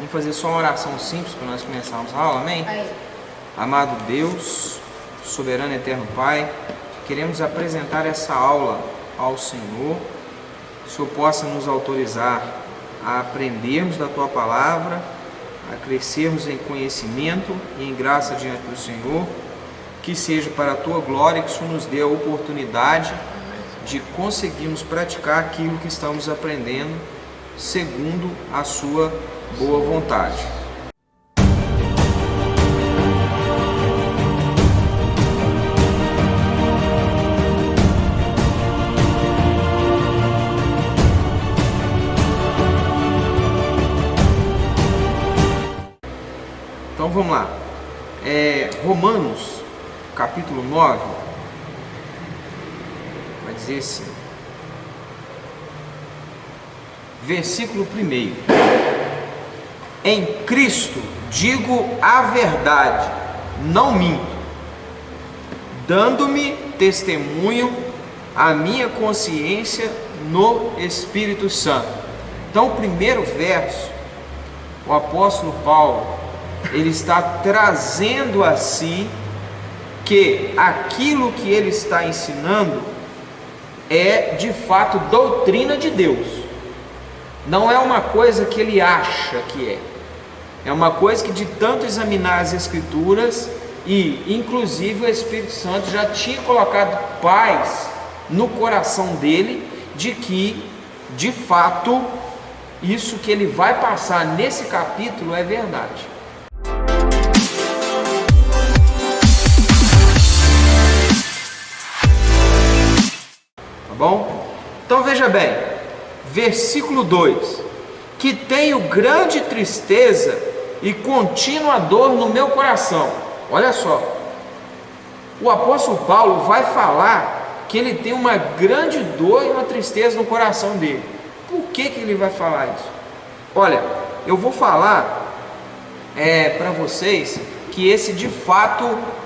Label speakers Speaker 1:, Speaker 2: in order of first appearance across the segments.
Speaker 1: Vamos fazer só uma oração simples para nós começarmos a aula, amém? Amado Deus, soberano e eterno Pai, queremos apresentar essa aula ao Senhor. Que o Senhor possa nos autorizar a aprendermos da Tua Palavra, a crescermos em conhecimento e em graça diante do Senhor. Que seja para a Tua glória, que o Senhor nos dê a oportunidade de conseguirmos praticar aquilo que estamos aprendendo segundo a Sua boa vontade. Então vamos lá. Romanos, capítulo 9, vai dizer assim, versículo 1: Em Cristo digo a verdade, não minto, dando-me testemunho a minha consciência no Espírito Santo. Então, o primeiro verso, o apóstolo Paulo, ele está trazendo a si que aquilo que ele está ensinando é de fato doutrina de Deus. Não é uma coisa que ele acha que é uma coisa que, de tanto examinar as Escrituras, e inclusive o Espírito Santo já tinha colocado paz no coração dele, de que de fato isso que ele vai passar nesse capítulo é verdade. Tá bom? Então veja bem, versículo 2: que tenho grande tristeza e contínua dor no meu coração. Olha só, o apóstolo Paulo vai falar que ele tem uma grande dor e uma tristeza no coração dele. Por que ele vai falar isso? Olha, eu vou falar para vocês que esse de fato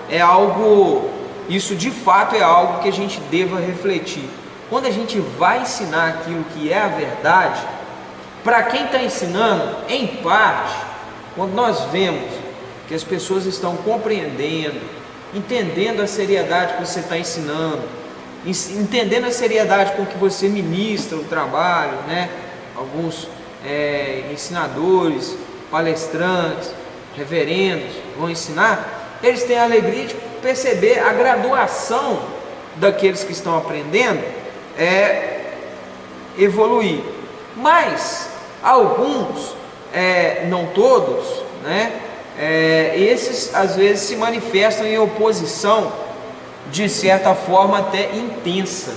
Speaker 1: é algo, isso de fato é algo que a gente deva refletir. Quando a gente vai ensinar aquilo que é a verdade, para quem está ensinando, em parte, quando nós vemos que as pessoas estão compreendendo, entendendo a seriedade que você está ensinando, entendendo a seriedade com que você ministra o trabalho, né? Alguns ensinadores, palestrantes, reverendos vão ensinar, eles têm a alegria de perceber a graduação daqueles que estão aprendendo evoluir. Mas alguns, não todos, né? Esses às vezes se manifestam em oposição, de certa forma até intensa,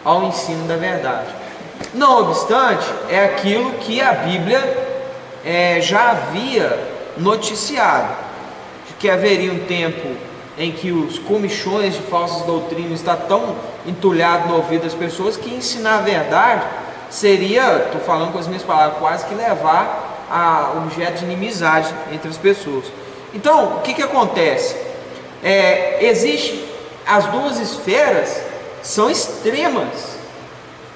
Speaker 1: ao ensino da verdade. Não obstante, é aquilo que a Bíblia já havia noticiado, de que haveria um tempo em que os comichões de falsas doutrinas estão tão entulhados no ouvido das pessoas, que ensinar a verdade seria, estou falando com as minhas palavras, quase que levar a objeto de inimizade entre as pessoas. Então, o que acontece? Existe as duas esferas, são extremas,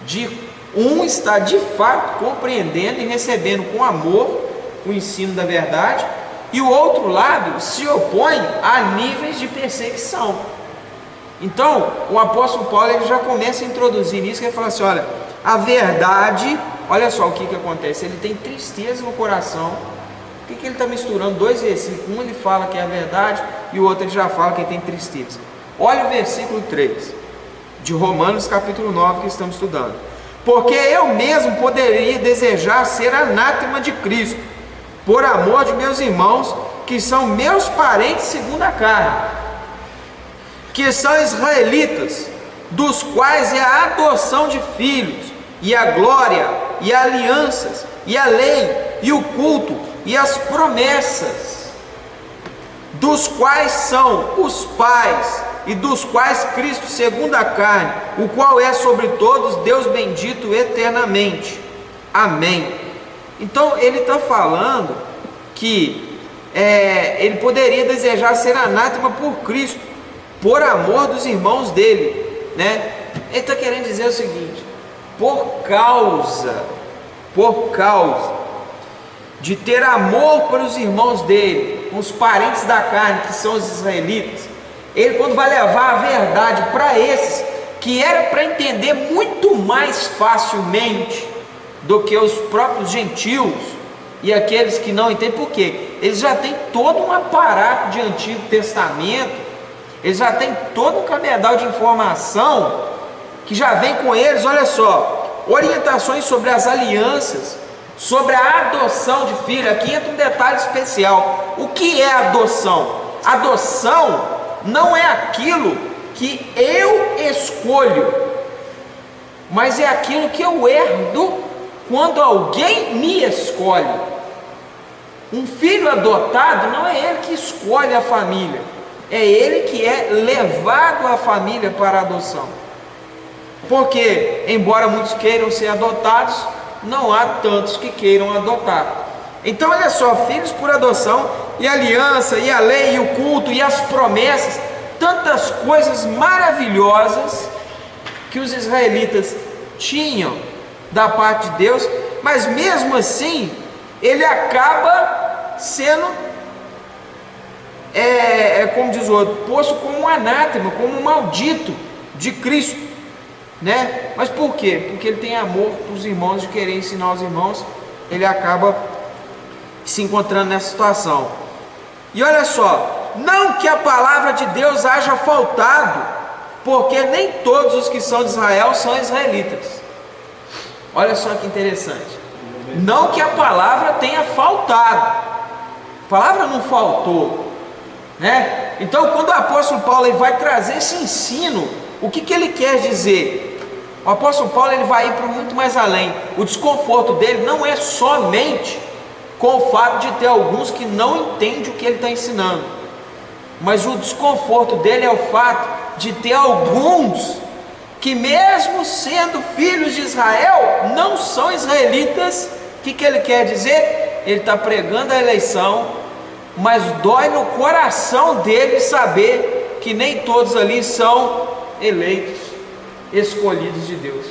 Speaker 1: de um está de fato compreendendo e recebendo com amor o ensino da verdade, e o outro lado se opõe a níveis de perseguição. Então, o apóstolo Paulo ele já começa a introduzir nisso, que ele fala assim: olha, a verdade, olha só o que acontece, ele tem tristeza no coração. Por que ele está misturando dois versículos? Um ele fala que é a verdade e o outro ele já fala que ele tem tristeza. Olha o versículo 3 de Romanos capítulo 9 que estamos estudando: porque eu mesmo poderia desejar ser anátema de Cristo, por amor de meus irmãos, que são meus parentes segundo a carne, que são israelitas, dos quais é a adoção de filhos, e a glória, e alianças, e a lei, e o culto, e as promessas, dos quais são os pais, e dos quais Cristo segundo a carne, o qual é sobre todos Deus bendito eternamente. Amém. Então ele está falando que ele poderia desejar ser anátema por Cristo, por amor dos irmãos dele, né? Ele está querendo dizer o seguinte: por causa de ter amor para os irmãos dele, os parentes da carne, que são os israelitas, ele, quando vai levar a verdade para esses, que era para entender muito mais facilmente do que os próprios gentios e aqueles que não entendem, porque eles já têm todo um aparato de Antigo Testamento, eles já têm todo um cabedal de informação que já vem com eles. Olha só, orientações sobre as alianças, sobre a adoção de filho. Aqui entra um detalhe especial. O que é adoção? Adoção não é aquilo que eu escolho, mas é aquilo que eu herdo quando alguém me escolhe. Um filho adotado não é ele que escolhe a família, é ele que é levado à família para a adoção. Porque, embora muitos queiram ser adotados, não há tantos que queiram adotar. Então, olha só, filhos por adoção, e a aliança, e a lei, e o culto, e as promessas, tantas coisas maravilhosas que os israelitas tinham da parte de Deus, mas mesmo assim, ele acaba sendo, como diz o outro, posto como um anátema, como um maldito de Cristo, né? Mas por quê? Porque ele tem amor para os irmãos, de querer ensinar os irmãos, ele acaba se encontrando nessa situação. E olha só, não que a palavra de Deus haja faltado, porque nem todos os que são de Israel são israelitas. Olha só que interessante. Não que a palavra tenha faltado, a palavra não faltou, né? Então, quando o apóstolo Paulo ele vai trazer esse ensino, o que ele quer dizer? O apóstolo Paulo ele vai ir para muito mais além. O desconforto dele não é somente com o fato de ter alguns que não entendem o que ele está ensinando, mas o desconforto dele é o fato de ter alguns que, mesmo sendo filhos de Israel, não são israelitas. O que ele quer dizer? Ele está pregando a eleição, mas dói no coração dele saber que nem todos ali são eleitos, escolhidos de Deus.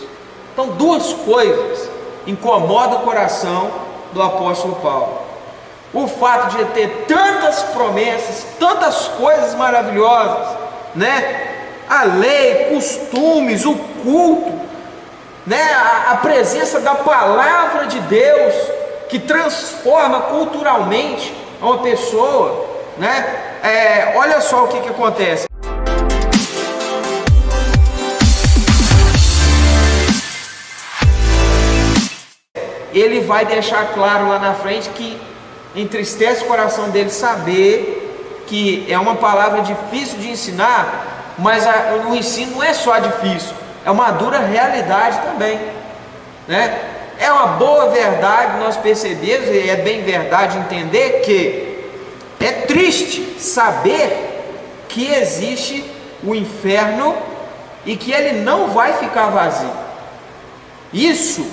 Speaker 1: Então, duas coisas incomodam o coração do apóstolo Paulo: o fato de ter tantas promessas, tantas coisas maravilhosas, né? A lei, costumes, o culto, né? A presença da palavra de Deus, que transforma culturalmente uma pessoa, né? Olha só o que acontece. Ele vai deixar claro lá na frente que entristece o coração dele saber que é uma palavra difícil de ensinar, mas o ensino não é só difícil, é uma dura realidade também, né? É uma boa verdade nós percebermos, e é bem verdade entender que é triste saber que existe o inferno e que ele não vai ficar vazio. Isso,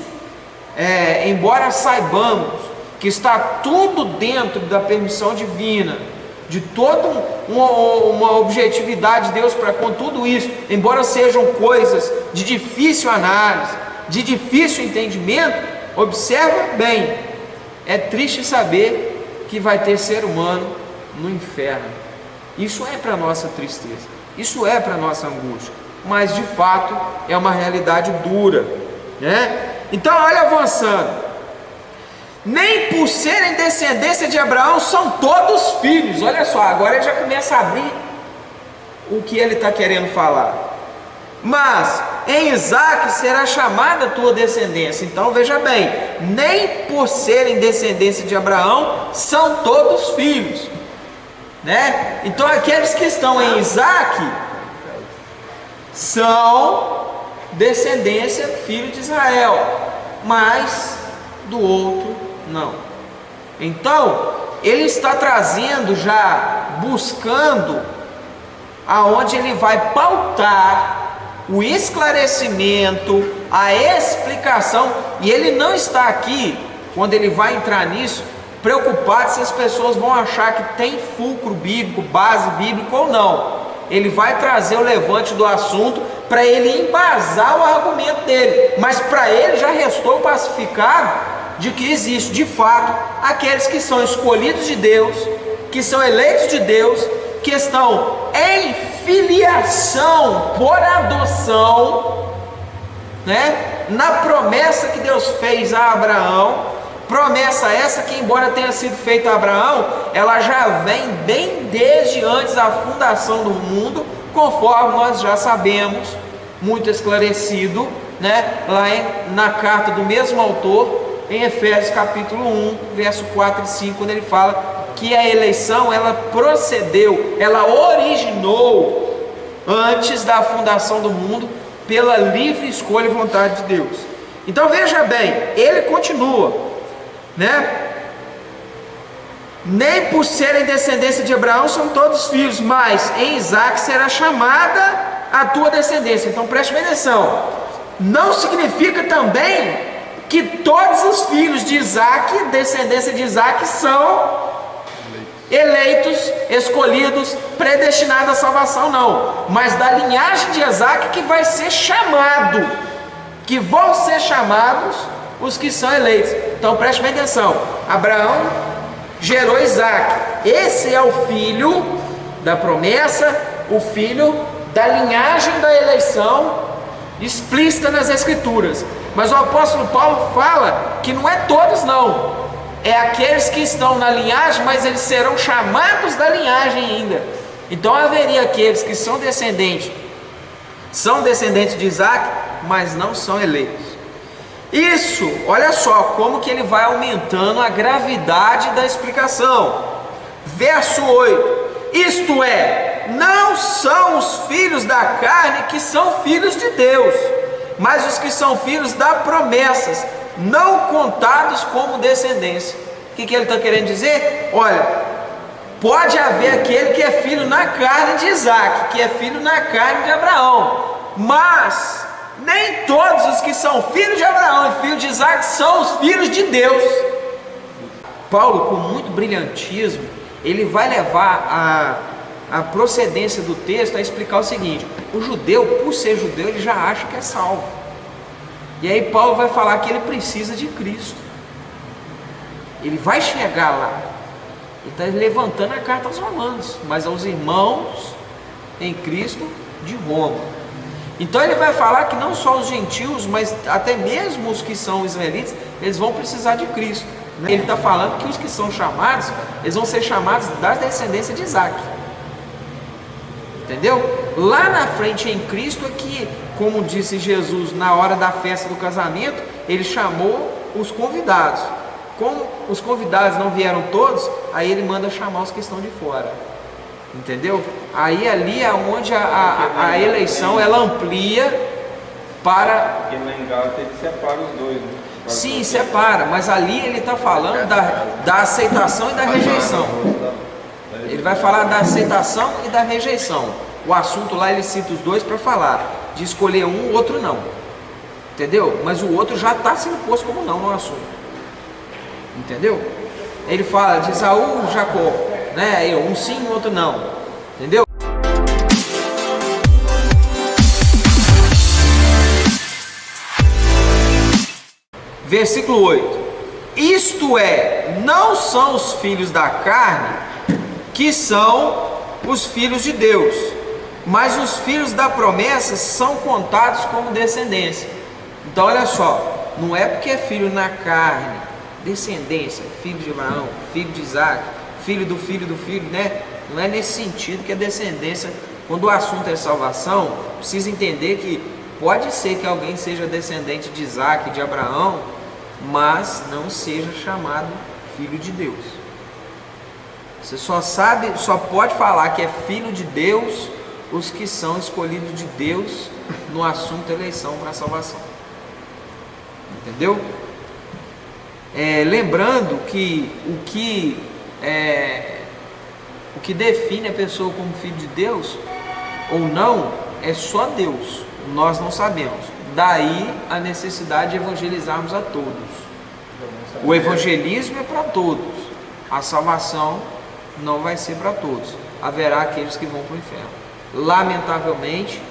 Speaker 1: embora saibamos que está tudo dentro da permissão divina, de toda uma objetividade de Deus para com tudo isso, embora sejam coisas de difícil análise, de difícil entendimento, observa bem, é triste saber que vai ter ser humano no inferno. Isso é para nossa tristeza, isso é para nossa angústia, mas de fato é uma realidade dura, né? Então, olha, avançando, nem por serem descendência de Abraão são todos filhos. Olha só, agora ele já começa a abrir o que ele está querendo falar. Mas em Isaque será chamada a tua descendência. Então veja bem, nem por serem descendência de Abraão são todos filhos, né? Então aqueles que estão em Isaque são descendência, filho de Israel, mas do outro não. Então ele está trazendo, já buscando aonde ele vai pautar o esclarecimento, a explicação, e ele não está aqui, quando ele vai entrar nisso, preocupado se as pessoas vão achar que tem fulcro bíblico, base bíblica ou não. Ele vai trazer o levante do assunto para ele embasar o argumento dele, mas para ele já restou pacificado de que existe de fato aqueles que são escolhidos de Deus, que são eleitos de Deus, que estão em filiação por adoção, né? Na promessa que Deus fez a Abraão, promessa essa que, embora tenha sido feita a Abraão, ela já vem bem desde antes da fundação do mundo, conforme nós já sabemos, muito esclarecido, né? Lá na carta do mesmo autor, em Efésios capítulo 1, verso 4 e 5, quando ele fala que a eleição, ela procedeu, ela originou antes da fundação do mundo, pela livre escolha e vontade de Deus. Então veja bem, ele continua, né? Nem por serem descendência de Abraão são todos filhos, mas em Isaac será chamada a tua descendência. Então preste bem atenção, não significa também que todos os filhos de Isaac, descendência de Isaac, são eleitos, escolhidos, predestinados à salvação, não, mas da linhagem de Isaac que vai ser chamado, que vão ser chamados os que são eleitos. Então preste bem atenção, Abraão gerou Isaac, esse é o filho da promessa, o filho da linhagem da eleição explícita nas escrituras. Mas o apóstolo Paulo fala que não é todos não, é aqueles que estão na linhagem, mas eles serão chamados da linhagem ainda. Então haveria aqueles que são descendentes de Isaac, mas não são eleitos. Isso, olha só como que ele vai aumentando a gravidade da explicação. Verso 8, isto é, não são os filhos da carne que são filhos de Deus, mas os que são filhos da promessas, não contados como descendência. O que ele está querendo dizer? Olha, pode haver aquele que é filho na carne de Isaac, que é filho na carne de Abraão, mas nem todos os que são filhos de Abraão e filhos de Isaac são os filhos de Deus. Paulo, com muito brilhantismo, ele vai levar a procedência do texto a explicar o seguinte: o judeu, por ser judeu, ele já acha que é salvo. E aí Paulo vai falar que ele precisa de Cristo. Ele vai chegar lá. Ele está levantando a carta aos romanos, mas aos irmãos em Cristo de Roma. Então ele vai falar que não só os gentios, mas até mesmo os que são israelitas, eles vão precisar de Cristo. Ele está falando que os que são chamados, eles vão ser chamados da descendência de Isaac. Entendeu? Lá na frente em Cristo é que, como disse Jesus na hora da festa do casamento, ele chamou os convidados. Como os convidados não vieram todos, aí ele manda chamar os que estão de fora. Entendeu? Aí ali é onde a eleição ela amplia para...
Speaker 2: Porque lá em Gálatas ele separa os dois, né?
Speaker 1: Sim, separa, mas ali ele está falando da aceitação e da rejeição. Ele vai falar da aceitação e da rejeição. O assunto lá ele cita os dois para falar de escolher um, o outro não. Entendeu? Mas o outro já está sendo posto como não no assunto. Entendeu? Ele fala de Esaú e Jacó, né? Um sim, o outro não. Entendeu? Versículo 8: isto é, não são os filhos da carne que são os filhos de Deus, mas os filhos da promessa são contados como descendência. Então olha só, não é porque é filho na carne, descendência, filho de Abraão, filho de Isaac, filho do filho, né? Não é nesse sentido que a descendência, quando o assunto é salvação, precisa entender que pode ser que alguém seja descendente de Isaac, de Abraão, mas não seja chamado filho de Deus. Você só pode falar que é filho de Deus os que são escolhidos de Deus no assunto eleição para a salvação. Entendeu? Lembrando que o que define a pessoa como filho de Deus ou não é só Deus, nós não sabemos. Daí a necessidade de evangelizarmos a todos. O evangelismo é para todos, a salvação não vai ser para todos. Haverá aqueles que vão para o inferno. Lamentavelmente,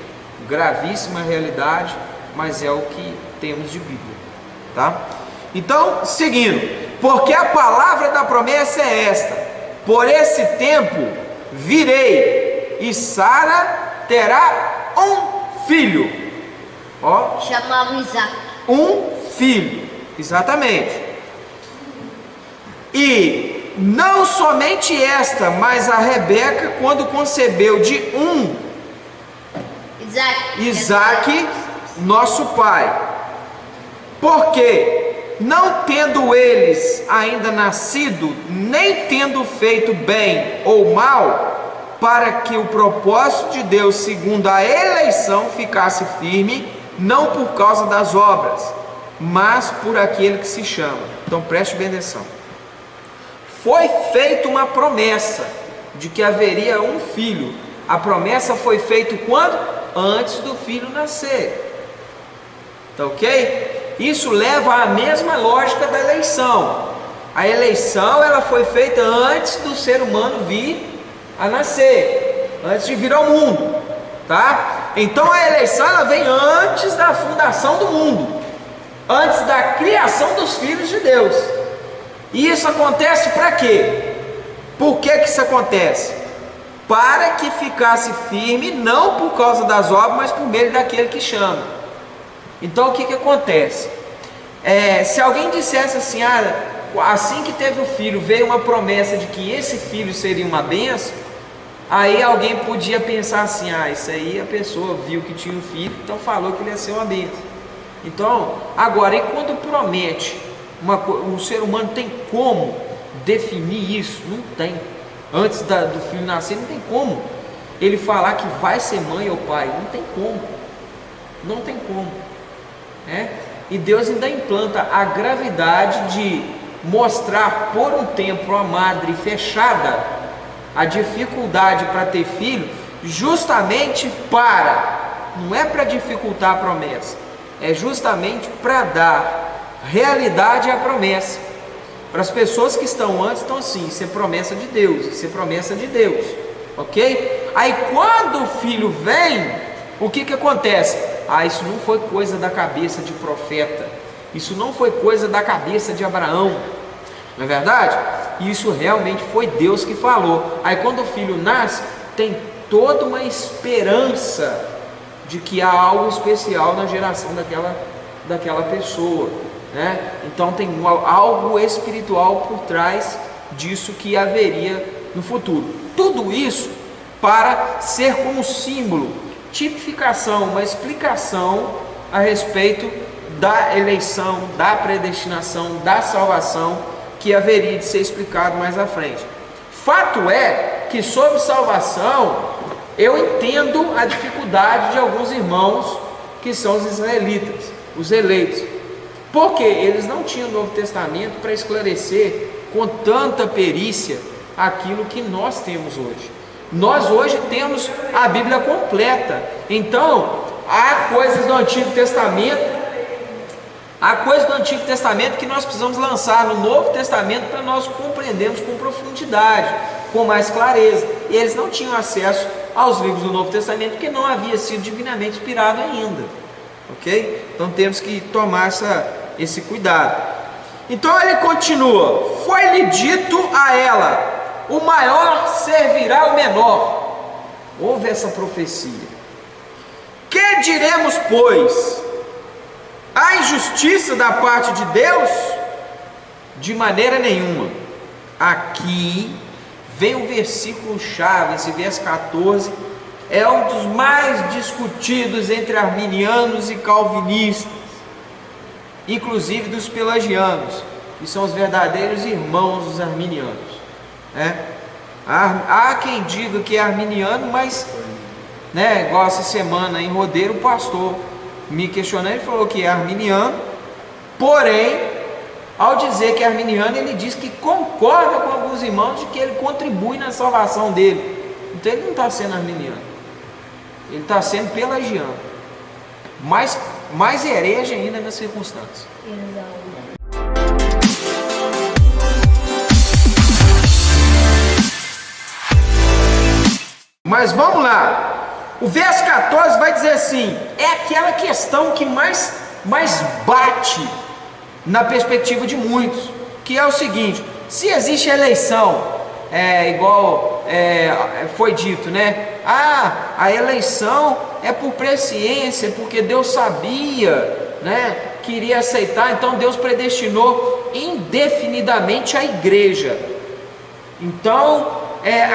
Speaker 1: gravíssima realidade, mas é o que temos de Bíblia, tá? Então, seguindo, porque a palavra da promessa é esta: por esse tempo virei, e Sara terá um filho. Ó,
Speaker 3: chamava Isaac.
Speaker 1: um filho, exatamente. E não somente esta, mas a Rebeca, quando concebeu de Isaac, nosso pai. Porque, não tendo eles ainda nascido, nem tendo feito bem ou mal, para que o propósito de Deus, segundo a eleição, ficasse firme, não por causa das obras, mas por aquele que se chama. Então preste bem atenção. Foi feita uma promessa de que haveria um filho. A promessa foi feita quando? Antes do filho nascer. Tá ok? Isso leva à mesma lógica da eleição. A eleição, ela foi feita antes do ser humano vir a nascer, antes de vir ao mundo, tá? Então a eleição, ela vem antes da fundação do mundo, antes da criação dos filhos de Deus. E isso acontece para quê? Por que isso acontece? Para que ficasse firme, não por causa das obras, mas por meio daquele que chama. Então o que acontece? Se alguém dissesse assim, assim que teve o filho, veio uma promessa de que esse filho seria uma bênção, aí alguém podia pensar assim, isso aí a pessoa viu que tinha um filho, então falou que ele ia ser uma bênção. Então, agora, e quando promete, um ser humano tem como definir isso? Não tem. Antes do filho nascer, não tem como ele falar que vai ser mãe ou pai, não tem como. Não tem como. E Deus ainda implanta a gravidade de mostrar por um tempo a madre fechada a dificuldade para ter filho, justamente não é para dificultar a promessa, é justamente para dar realidade à promessa. Para as pessoas que estão antes, então assim, isso é promessa de Deus, isso é promessa de Deus, ok? Aí quando o filho vem, o que acontece? Isso não foi coisa da cabeça de profeta, isso não foi coisa da cabeça de Abraão, não é verdade? Isso realmente foi Deus que falou. Aí quando o filho nasce, tem toda uma esperança de que há algo especial na geração daquela pessoa, né? Então tem algo espiritual por trás disso que haveria no futuro. Tudo isso para ser como símbolo, tipificação, uma explicação a respeito da eleição, da predestinação, da salvação, que haveria de ser explicado mais à frente. Fato é que sobre salvação eu entendo a dificuldade de alguns irmãos que são os israelitas, os eleitos, porque eles não tinham o Novo Testamento para esclarecer com tanta perícia aquilo que nós temos hoje. Nós hoje temos a Bíblia completa, então há coisas do Antigo Testamento que nós precisamos lançar no Novo Testamento para nós compreendermos com profundidade, com mais clareza. E eles não tinham acesso aos livros do Novo Testamento porque não havia sido divinamente inspirado ainda, ok? Então temos que tomar esse cuidado. Então ele continua: foi-lhe dito a ela, o maior servirá ao menor. Houve essa profecia. Que diremos, pois? A injustiça da parte de Deus? De maneira nenhuma. Aqui vem o versículo chave, esse verso 14, é um dos mais discutidos entre arminianos e calvinistas, inclusive dos pelagianos, que são os verdadeiros irmãos dos arminianos, né? Há quem diga que é arminiano, mas, igual essa semana em Rodeiro, o pastor me questionou, ele falou que é arminiano, porém, ao dizer que é arminiano, ele diz que concorda com alguns irmãos de que ele contribui na salvação dele. Então ele não está sendo arminiano, ele está sendo pelagiano, mais herege ainda nas circunstâncias. Mas vamos lá. O verso 14 vai dizer assim: é aquela questão que mais bate na perspectiva de muitos, que é o seguinte: se existe eleição, foi dito, né? A eleição é por presciência, porque Deus sabia, né, que iria aceitar, então Deus predestinou indefinidamente a igreja. Então,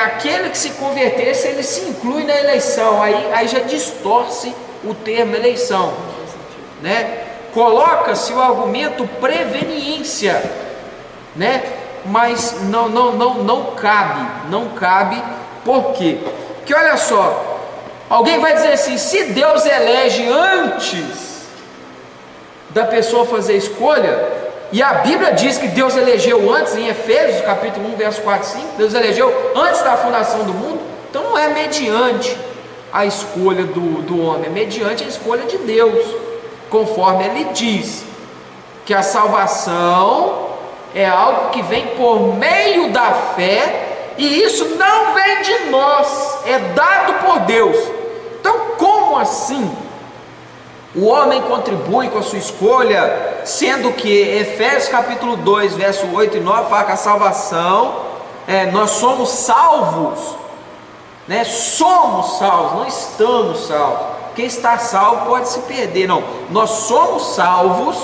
Speaker 1: aquele que se convertesse, ele se inclui na eleição. Aí já distorce o termo eleição, né? Coloca-se o argumento preveniência, né? Mas não cabe. Por quê? Porque olha só, alguém vai dizer assim: se Deus elege antes da pessoa fazer escolha, e a Bíblia diz que Deus elegeu antes, em Efésios capítulo 1, verso 4 e 5, Deus elegeu antes da fundação do mundo, então não é mediante a escolha do homem, é mediante a escolha de Deus, conforme ele diz, que a salvação é algo que vem por meio da fé, e isso não vem de nós, é dado por Deus. Então, como assim o homem contribui com a sua escolha, sendo que Efésios capítulo 2, verso 8 e 9 fala que a salvação, nós somos salvos, né? Somos salvos, não estamos salvos. Quem está salvo pode se perder, não. Nós somos salvos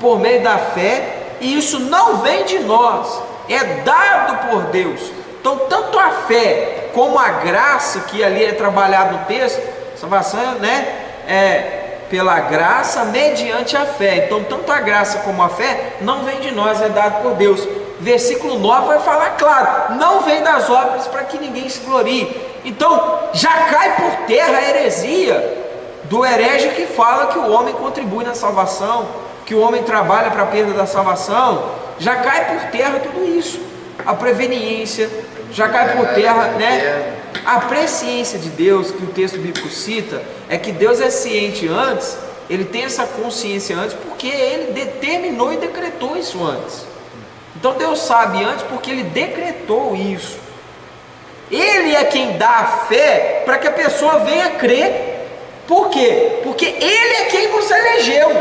Speaker 1: por meio da fé, e isso não vem de nós, é dado por Deus. Então, tanto a fé como a graça, que ali é trabalhado no texto, salvação, né, pela graça mediante a fé. Então, tanto a graça como a fé não vem de nós, é dado por Deus. Versículo 9 vai falar claro: não vem das obras para que ninguém se glorie. Então, já cai por terra a heresia do herege que fala que o homem contribui na salvação, que o homem trabalha para a perda da salvação. Já cai por terra tudo isso. A preveniência já cai por terra, né? A presciência de Deus, que o texto bíblico cita, é que Deus é ciente antes, ele tem essa consciência antes, porque ele determinou e decretou isso antes. Então Deus sabe antes porque ele decretou isso. Ele é quem dá a fé para que a pessoa venha crer. Por quê? Porque ele é quem nos elegeu.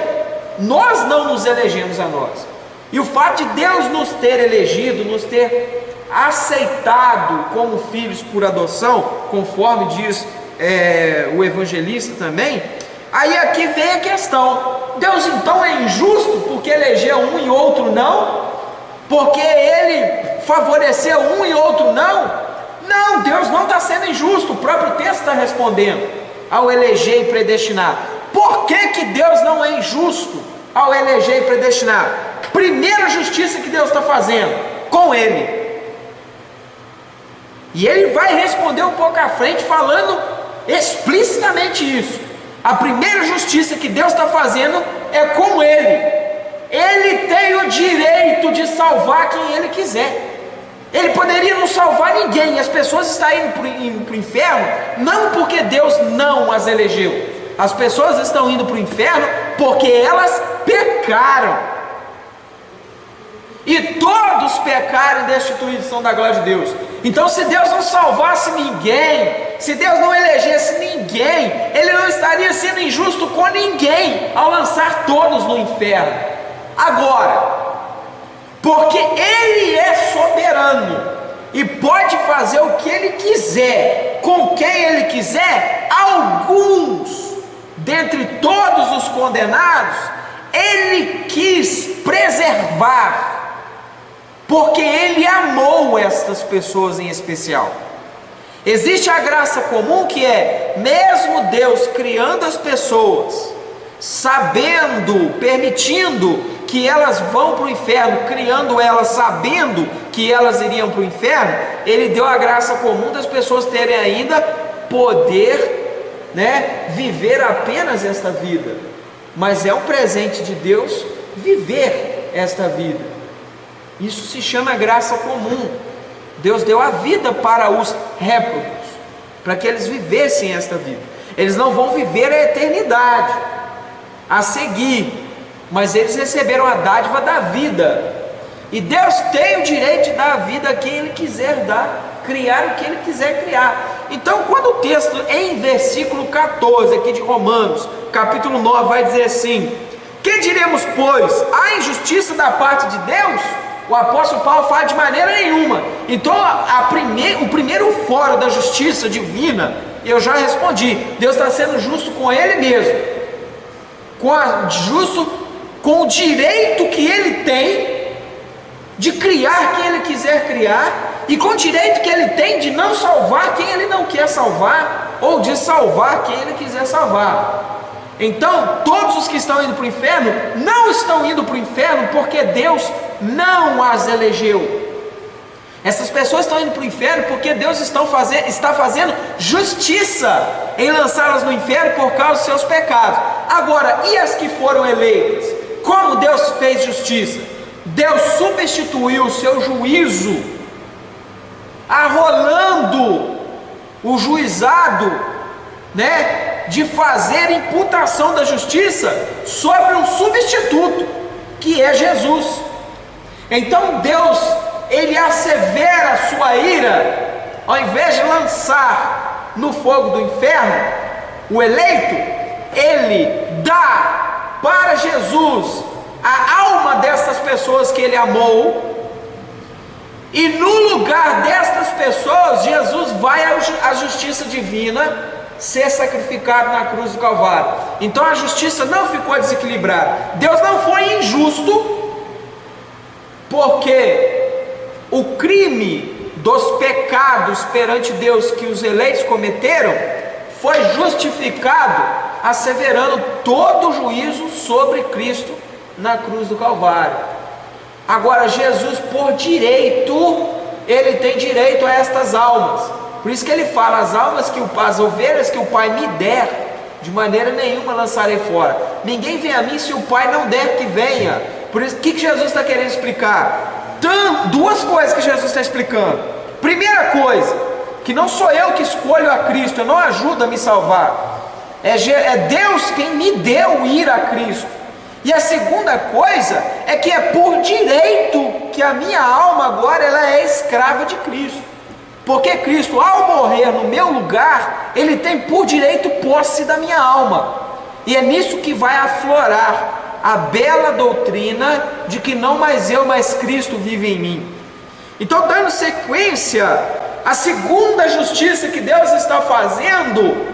Speaker 1: Nós não nos elegemos a nós. E o fato de Deus nos ter elegido, nos ter aceitado como filhos por adoção, conforme diz o evangelista também, aí aqui vem a questão: Deus então é injusto porque elegeu um e outro não? Porque ele favoreceu um e outro não? Não, Deus não está sendo injusto. O próprio texto está respondendo ao eleger e predestinar. Por que Deus não é injusto ao eleger e predestinar? Primeira justiça que Deus está fazendo com ele. E ele vai responder um pouco à frente falando explicitamente isso. A primeira justiça que Deus está fazendo é com ele. Ele tem o direito de salvar quem ele quiser. Ele poderia não salvar ninguém. As pessoas estão indo para o inferno não porque Deus não as elegeu. As pessoas estão indo para o inferno porque elas pecaram. E todos pecaram e destituídos são da glória de Deus. Então, se Deus não salvasse ninguém, se Deus não elegesse ninguém, ele não estaria sendo injusto com ninguém ao lançar todos no inferno. Agora, porque ele é soberano e pode fazer o que ele quiser, com quem ele quiser, alguns dentre todos os condenados ele quis preservar, porque ele amou estas pessoas em especial. Existe a graça comum, que é, mesmo Deus criando as pessoas, sabendo, permitindo que elas vão para o inferno, criando elas sabendo que elas iriam para o inferno, ele deu a graça comum das pessoas terem ainda poder, né, viver apenas esta vida. Mas é um presente de Deus viver esta vida. Isso se chama graça comum. Deus deu a vida para os réprobos, para que eles vivessem esta vida. Eles não vão viver a eternidade a seguir, mas eles receberam a dádiva da vida. E Deus tem o direito de dar a vida a quem ele quiser dar, criar o que ele quiser criar. Então, quando o texto em versículo 14 aqui de Romanos, capítulo 9, vai dizer assim: que diremos, pois? Há injustiça da parte de Deus? O apóstolo Paulo fala de maneira nenhuma. Então o primeiro fórum da justiça divina, eu já respondi, Deus está sendo justo com Ele mesmo, justo com o direito que Ele tem de criar quem Ele quiser criar, e com o direito que Ele tem de não salvar quem Ele não quer salvar, ou de salvar quem Ele quiser salvar. Então todos os que estão indo para o inferno, não estão indo para o inferno porque Deus não as elegeu. Essas pessoas estão indo para o inferno porque Deus está fazendo justiça em lançá-las no inferno por causa dos seus pecados. Agora, e as que foram eleitas? Como Deus fez justiça? Deus substituiu o seu juízo, arrolando o juizado, de fazer imputação da justiça sobre um substituto, que é Jesus. Então Deus, Ele assevera a sua ira, ao invés de lançar no fogo do inferno o eleito, Ele dá para Jesus a alma destas pessoas que Ele amou, e no lugar destas pessoas, Jesus vai à justiça divina ser sacrificado na cruz do Calvário. Então a justiça não ficou desequilibrada. Deus não foi injusto, porque o crime dos pecados perante Deus que os eleitos cometeram foi justificado, asseverando todo o juízo sobre Cristo na cruz do Calvário. Agora Jesus, por direito, Ele tem direito a estas almas. Por isso que Ele fala, as ovelhas que o Pai me der, de maneira nenhuma lançarei fora. Ninguém vem a mim se o Pai não der que venha. Por isso, o que Jesus está querendo explicar? Duas coisas que Jesus está explicando. Primeira coisa, que não sou eu que escolho a Cristo, eu não ajudo a me salvar. É Deus quem me deu ir a Cristo. E a segunda coisa é que é por direito que a minha alma agora ela é escrava de Cristo. Porque Cristo, ao morrer no meu lugar, Ele tem por direito posse da minha alma. E é nisso que vai aflorar a bela doutrina de que não mais eu, mas Cristo vive em mim. Então, dando sequência, a segunda justiça que Deus está fazendo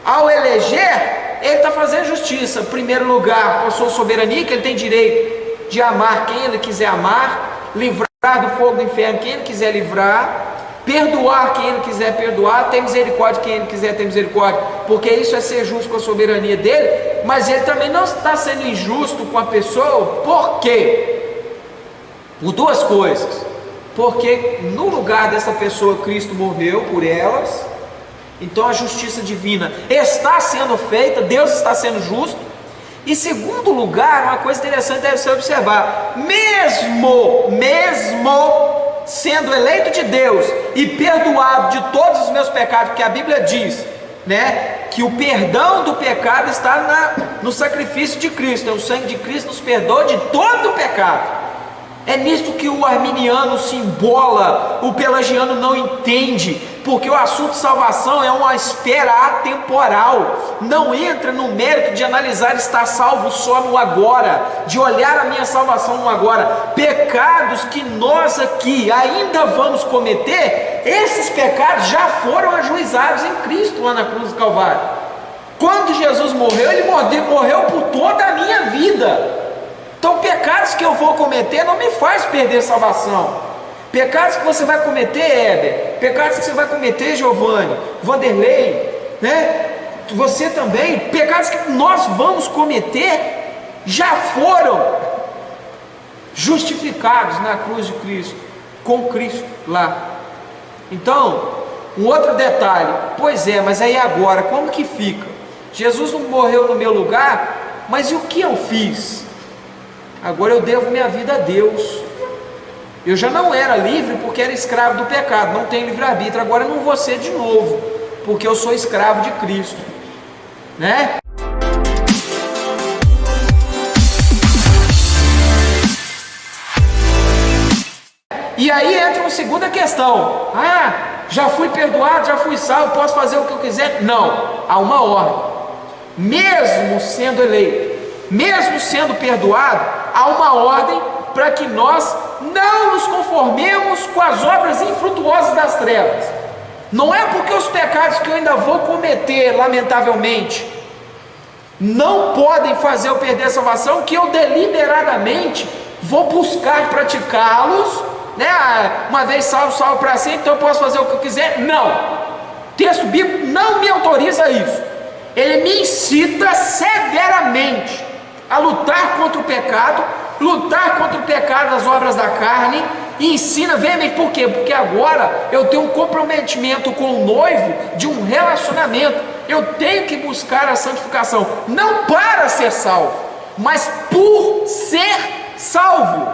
Speaker 1: ao eleger, Ele está fazendo justiça. Em primeiro lugar, com a sua soberania, que Ele tem direito de amar quem Ele quiser amar, livrar do fogo do inferno quem Ele quiser livrar, perdoar quem Ele quiser perdoar, ter misericórdia quem Ele quiser ter misericórdia, porque isso é ser justo com a soberania dEle. Mas Ele também não está sendo injusto com a pessoa. Por quê? Por duas coisas. Porque no lugar dessa pessoa Cristo morreu por elas, então a justiça divina está sendo feita, Deus está sendo justo. E segundo lugar, uma coisa interessante deve ser observar, mesmo sendo eleito de Deus e perdoado de todos os meus pecados, porque a Bíblia diz, que o perdão do pecado está no sacrifício de Cristo. Então, o sangue de Cristo nos perdoa de todo o pecado. É nisto que o arminiano se embola, o pelagiano não entende, porque o assunto de salvação é uma esfera atemporal, não entra no mérito de analisar estar salvo só no agora, de olhar a minha salvação no agora. Pecados que nós aqui ainda vamos cometer, esses pecados já foram ajuizados em Cristo lá na cruz do Calvário. Quando Jesus morreu, Ele morreu por toda a minha vida. Então, pecados que eu vou cometer não me faz perder salvação. Pecados que você vai cometer, Heber, pecados que você vai cometer, Giovanni, Vanderlei, você também, pecados que nós vamos cometer, já foram justificados na cruz de Cristo, com Cristo lá. Então, um outro detalhe, pois é, mas aí agora, como que fica? Jesus não morreu no meu lugar, mas e o que eu fiz? Agora eu devo minha vida a Deus. Eu já não era livre porque era escravo do pecado, não tenho livre-arbítrio. Agora eu não vou ser de novo, porque eu sou escravo de Cristo, E aí entra uma segunda questão. Já fui perdoado, já fui salvo, posso fazer o que eu quiser? Não, há uma ordem. Mesmo sendo eleito, mesmo sendo perdoado, há uma ordem para que nós não nos conformemos com as obras infrutuosas das trevas. Não é porque os pecados que eu ainda vou cometer, lamentavelmente, não podem fazer eu perder a salvação, que eu deliberadamente vou buscar praticá-los, né? Uma vez salvo, salvo para sempre, então eu posso fazer o que eu quiser. Não, o texto bíblico não me autoriza isso. Ele me incita severamente a lutar contra o pecado das obras da carne, e ensina veemente. Por quê? Porque agora eu tenho um comprometimento com o noivo de um relacionamento. Eu tenho que buscar a santificação, não para ser salvo, mas por ser salvo,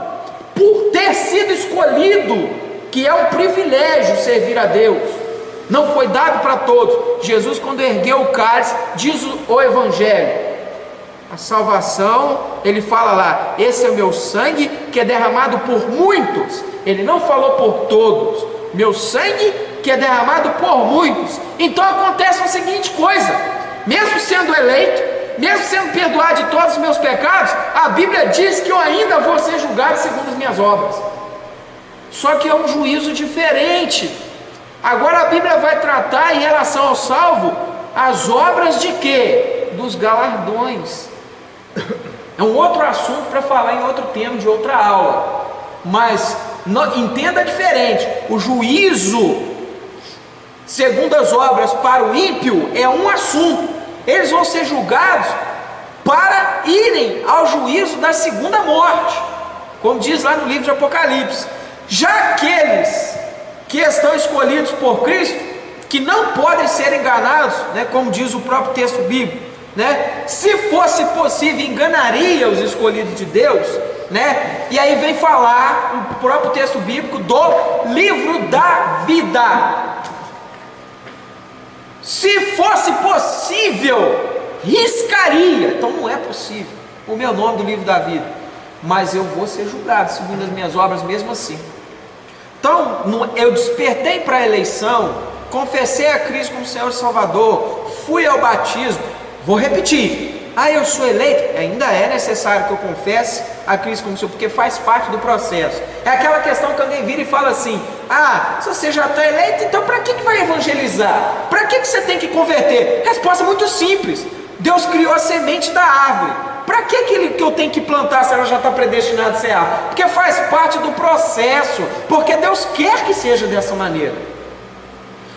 Speaker 1: por ter sido escolhido, que é um privilégio servir a Deus. Não foi dado para todos. Jesus, quando ergueu o cálice, diz o Evangelho, a salvação, ele fala lá, esse é o meu sangue que é derramado por muitos. Ele não falou por todos, meu sangue que é derramado por muitos. Então acontece a seguinte coisa: mesmo sendo eleito, mesmo sendo perdoado de todos os meus pecados, a Bíblia diz que eu ainda vou ser julgado segundo as minhas obras. Só que é um juízo diferente. Agora a Bíblia vai tratar em relação ao salvo as obras de quê? Dos galardões. É um outro assunto para falar em outro tema de outra aula, mas entenda diferente. O juízo segundo as obras para o ímpio é um assunto. Eles vão ser julgados para irem ao juízo da segunda morte, como diz lá no livro de Apocalipse. Já aqueles que estão escolhidos por Cristo, que não podem ser enganados, né, como diz o próprio texto bíblico, né? Se fosse possível, enganaria os escolhidos de Deus, né? E aí vem falar o próprio texto bíblico do livro da vida. Se fosse possível, riscaria. Então não é possível o meu nome do livro da vida, mas eu vou ser julgado segundo as minhas obras mesmo assim. Então eu despertei para a eleição, confessei a Cristo como Senhor e Salvador, fui ao batismo. Vou repetir, eu sou eleito, ainda é necessário que eu confesse a Cristo como Senhor, porque faz parte do processo. É aquela questão que alguém vira e fala assim: se você já está eleito, então para que vai evangelizar? Para que você tem que converter? Resposta muito simples: Deus criou a semente da árvore. Para que eu tenho que plantar se ela já está predestinada a ser árvore? Porque faz parte do processo, porque Deus quer que seja dessa maneira.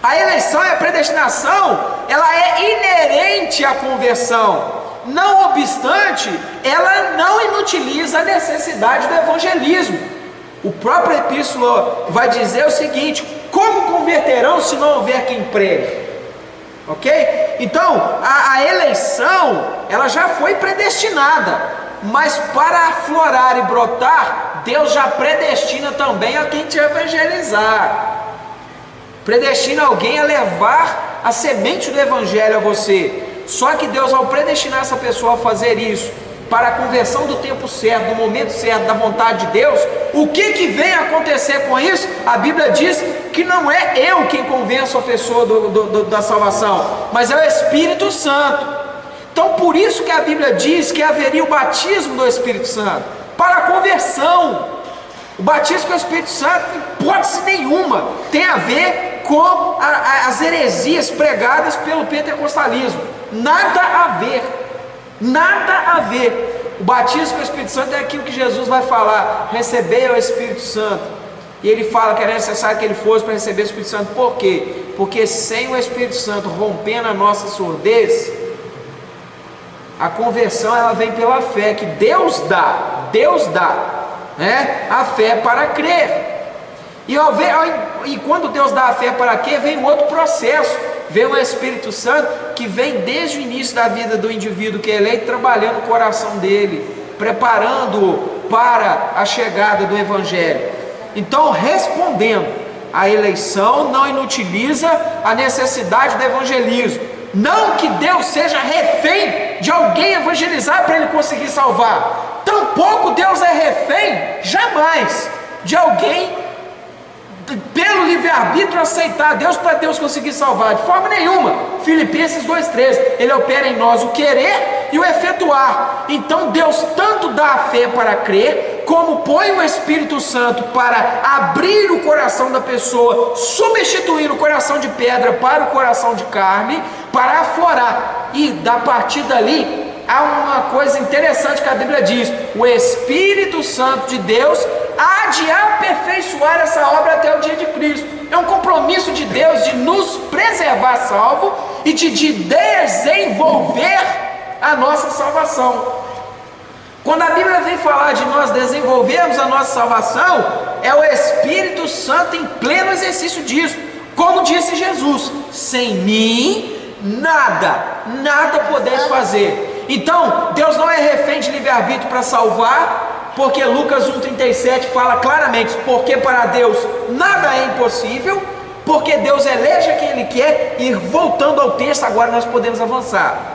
Speaker 1: A eleição e a predestinação, ela é inerente à conversão. Não obstante, ela não inutiliza a necessidade do evangelismo. O próprio epístola vai dizer o seguinte: como converterão se não houver quem pregue? Ok? Então, a eleição, ela já foi predestinada, mas para aflorar e brotar, Deus já predestina também a quem te evangelizar. Predestina alguém a levar a semente do evangelho a você. Só que Deus, ao predestinar essa pessoa a fazer isso, para a conversão do tempo certo, do momento certo, da vontade de Deus, o que vem acontecer com isso? A Bíblia diz que não é eu quem convenço a pessoa da salvação, mas é o Espírito Santo. Então por isso que a Bíblia diz que haveria o batismo do Espírito Santo, para a conversão. O batismo com o Espírito Santo, em hipótese nenhuma, tem a ver com as heresias pregadas pelo pentecostalismo. Nada a ver. Nada a ver. O batismo com o Espírito Santo é aquilo que Jesus vai falar: recebei o Espírito Santo. E ele fala que era necessário que ele fosse para receber o Espírito Santo. Por quê? Porque sem o Espírito Santo rompendo a nossa surdez, a conversão ela vem pela fé que Deus dá, né? A fé para crer. E quando Deus dá a fé para crer, vem um outro processo. Vem o Espírito Santo que vem desde o início da vida do indivíduo que é eleito, trabalhando o coração dele, preparando-o para a chegada do Evangelho. Então, respondendo, a eleição não inutiliza a necessidade do evangelismo. Não que Deus seja refém de alguém evangelizar para ele conseguir salvar. Tampouco Deus é refém, jamais, de alguém pelo livre-arbítrio aceitar Deus para Deus conseguir salvar, de forma nenhuma. Filipenses 2,13, ele opera em nós o querer e o efetuar. Então Deus tanto dá a fé para crer, como põe o Espírito Santo para abrir o coração da pessoa, substituir o coração de pedra para o coração de carne, para aflorar. E da partir dali, há uma coisa interessante que a Bíblia diz: o Espírito Santo de Deus há de aperfeiçoar essa obra até o dia de Cristo. É um compromisso de Deus de nos preservar salvo e de desenvolver a nossa salvação. Quando a Bíblia vem falar de nós desenvolvermos a nossa salvação, é o Espírito Santo em pleno exercício disso. Como disse Jesus: sem mim nada podeis fazer. Então Deus não é refém de livre-arbítrio para salvar, porque Lucas 1,37 fala claramente: porque para Deus nada é impossível, porque Deus elege a quem Ele quer. E voltando ao texto, agora nós podemos avançar.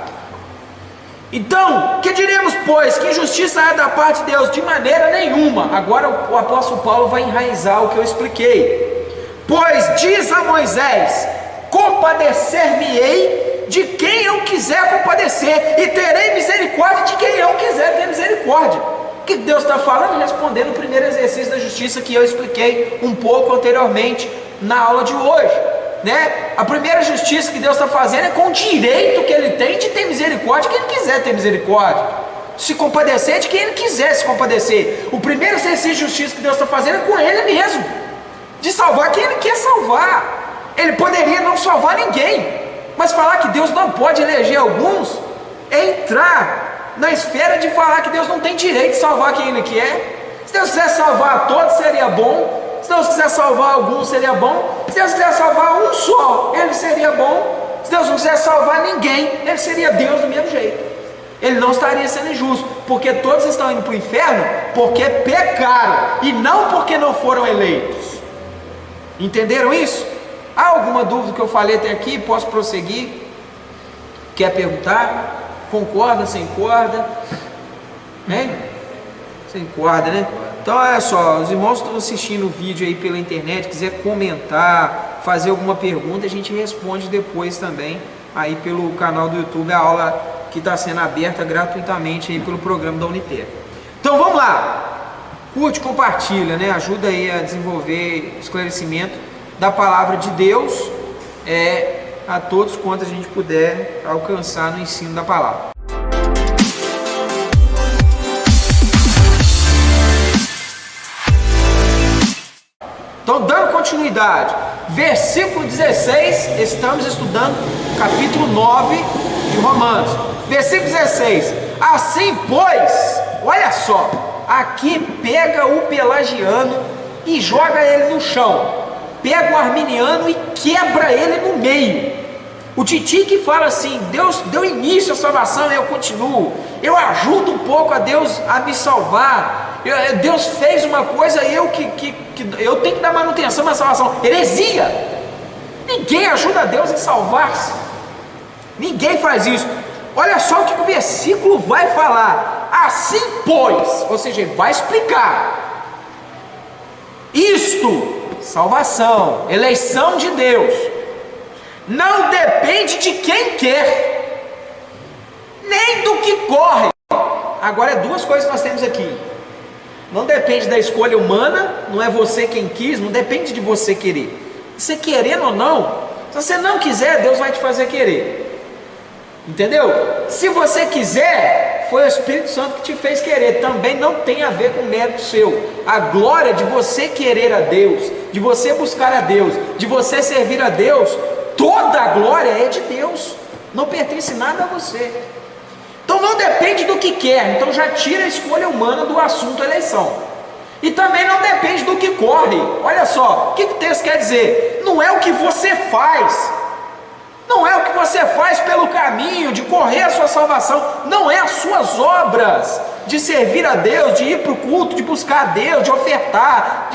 Speaker 1: Então, que diremos, pois? Que injustiça é da parte de Deus? De maneira nenhuma. Agora o apóstolo Paulo vai enraizar o que eu expliquei. Pois diz a Moisés: compadecer-me-ei de quem eu quiser compadecer, e terei misericórdia de quem eu quiser ter misericórdia. O que Deus está falando? Respondendo o primeiro exercício da justiça que eu expliquei um pouco anteriormente na aula de hoje, né? A primeira justiça que Deus está fazendo é com o direito que Ele tem de ter misericórdia de quem Ele quiser ter misericórdia, se compadecer de quem Ele quiser se compadecer. O primeiro exercício de justiça que Deus está fazendo é com Ele mesmo, de salvar quem Ele quer salvar. Ele poderia não salvar ninguém, mas falar que Deus não pode eleger alguns é entrar na esfera de falar que Deus não tem direito de salvar quem Ele quer. Se Deus quiser salvar a todos, seria bom. Se Deus quiser salvar alguns, seria bom. Se Deus quiser salvar um só, Ele seria bom. Se Deus não quiser salvar ninguém, Ele seria Deus do mesmo jeito. Ele não estaria sendo injusto, porque todos estão indo para o inferno porque pecaram, e não porque não foram eleitos. Entenderam isso? Há alguma dúvida que eu falei até aqui? Posso prosseguir? Quer perguntar? Concorda, sem corda? Hein? Sem corda, né? Então olha só, os irmãos que estão assistindo o vídeo aí pela internet, quiser comentar, fazer alguma pergunta, a gente responde depois também aí pelo canal do YouTube, a aula que está sendo aberta gratuitamente aí pelo programa da Uniter. Então vamos lá, curte, compartilha, né? Ajuda aí a desenvolver esclarecimento da palavra de Deus a todos quanto a gente puder alcançar no ensino da palavra. Então, dando continuidade, versículo 16, estamos estudando capítulo 9 de Romanos. Versículo 16: assim pois, olha só, aqui pega o pelagiano e joga ele no chão, pega o arminiano e quebra ele no meio. O Titi que fala assim: Deus deu início à salvação e eu continuo, eu ajudo um pouco a Deus a me salvar, Deus fez uma coisa e eu tenho que dar manutenção na salvação. Heresia! Ninguém ajuda a Deus em salvar-se, ninguém faz isso. Olha só o que o versículo vai falar: assim pois, ou seja, ele vai explicar isto, salvação, eleição de Deus, não depende de quem quer, nem do que corre. Agora, duas coisas que nós temos aqui: não depende da escolha humana, não é você quem quis, não depende de você querer. Você querendo ou não, se você não quiser, Deus vai te fazer querer. Entendeu? Se você quiser, foi o Espírito Santo que te fez querer. Também não tem a ver com mérito seu. A glória de você querer a Deus, de você buscar a Deus, de você servir a Deus, toda a glória é de Deus, não pertence nada a você. Então não depende do que quer. Então já tira a escolha humana do assunto eleição. E também não depende do que corre. Olha só, o que o texto quer dizer? Não é o que você faz, não é o que você faz pelo caminho de correr a sua salvação, não é as suas obras de servir a Deus, de ir para o culto, de buscar a Deus, de ofertar,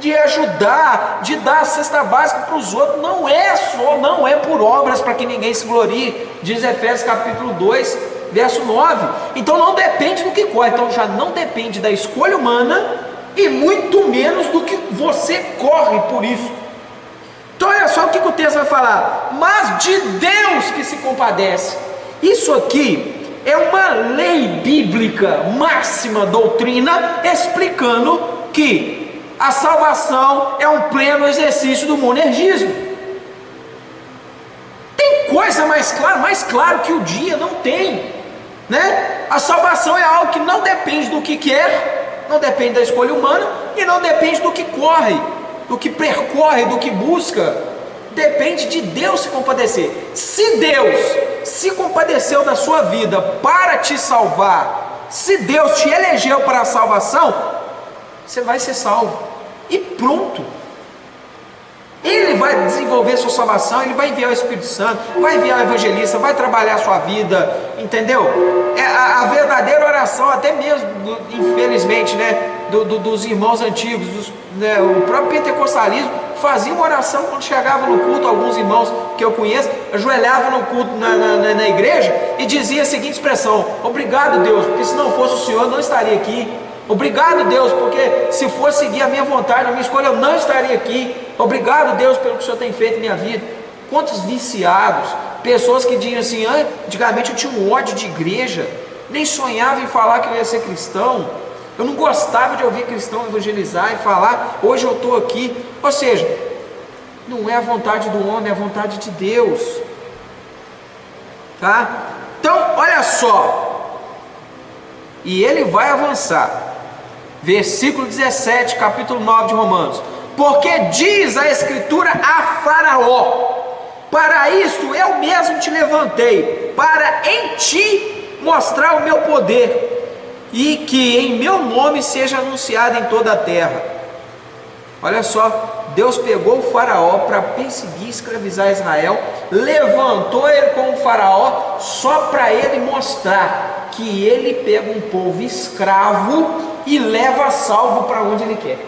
Speaker 1: de ajudar, de dar a cesta básica para os outros. Não é por obras para que ninguém se glorie, diz Efésios capítulo 2, verso 9. Então não depende do que corre. Então já não depende da escolha humana, e muito menos do que você corre por isso. Então olha só o que o texto vai falar: mas de Deus que se compadece. Isso aqui é uma lei bíblica, máxima doutrina, explicando que a salvação é um pleno exercício do monergismo. Tem coisa mais claro que o dia não tem, né? A salvação é algo que não depende do que quer, não depende da escolha humana e não depende do que corre, do que percorre, do que busca. Depende de Deus se compadecer. Se Deus se compadeceu da sua vida para te salvar, se Deus te elegeu para a salvação, você vai ser salvo e pronto. Ele vai desenvolver sua salvação, Ele vai enviar o Espírito Santo, vai enviar o evangelista, vai trabalhar a sua vida, entendeu? É a verdadeira oração, até mesmo, infelizmente, né, dos irmãos antigos, né, o próprio pentecostalismo fazia uma oração quando chegava no culto. Alguns irmãos que eu conheço ajoelhavam no culto na igreja e dizia a seguinte expressão: obrigado, Deus, porque se não fosse o Senhor eu não estaria aqui. Obrigado, Deus, porque se fosse seguir a minha vontade, a minha escolha, eu não estaria aqui. Obrigado, Deus, pelo que o Senhor tem feito em minha vida. Quantos viciados, pessoas que diziam assim: antigamente eu tinha um ódio de igreja, nem sonhava em falar que eu ia ser cristão, eu não gostava de ouvir cristão evangelizar e falar, hoje eu estou aqui. Ou seja, não é a vontade do homem, é a vontade de Deus, tá? Então, olha só, e ele vai avançar, versículo 17, capítulo 9 de Romanos: porque diz a Escritura a Faraó: para isto eu mesmo te levantei, para em ti mostrar o meu poder, e que em meu nome seja anunciado em toda a terra. Olha só, Deus pegou o Faraó para perseguir e escravizar Israel, levantou ele como Faraó só para ele mostrar que ele pega um povo escravo e leva salvo para onde ele quer.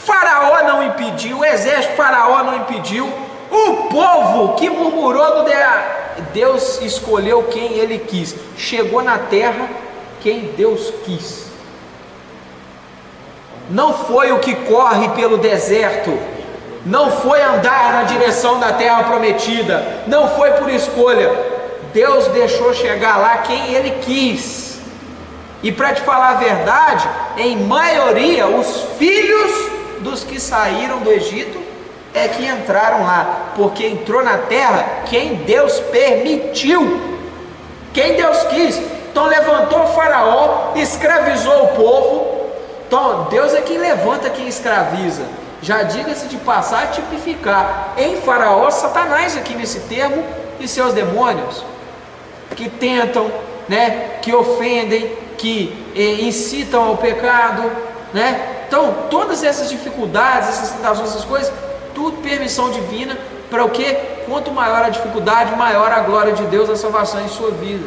Speaker 1: Faraó não impediu, o exército de Faraó não impediu, o povo que murmurou Deus escolheu quem ele quis, chegou na terra quem Deus quis. Não foi o que corre pelo deserto, não foi andar na direção da terra prometida, não foi por escolha. Deus deixou chegar lá quem ele quis. E para te falar a verdade, em maioria os filhos dos que saíram do Egito é que entraram lá, porque entrou na terra quem Deus permitiu, quem Deus quis. Então levantou o Faraó, escravizou o povo. Então Deus é quem levanta, quem escraviza. Já diga-se de passar, tipificar em Faraó Satanás aqui nesse termo e seus demônios, que tentam, né, que ofendem, que incitam ao pecado, né? Então todas essas dificuldades, essas tentações, essas coisas, tudo permissão divina. Para o quê? Quanto maior a dificuldade, maior a glória de Deus, a salvação em sua vida.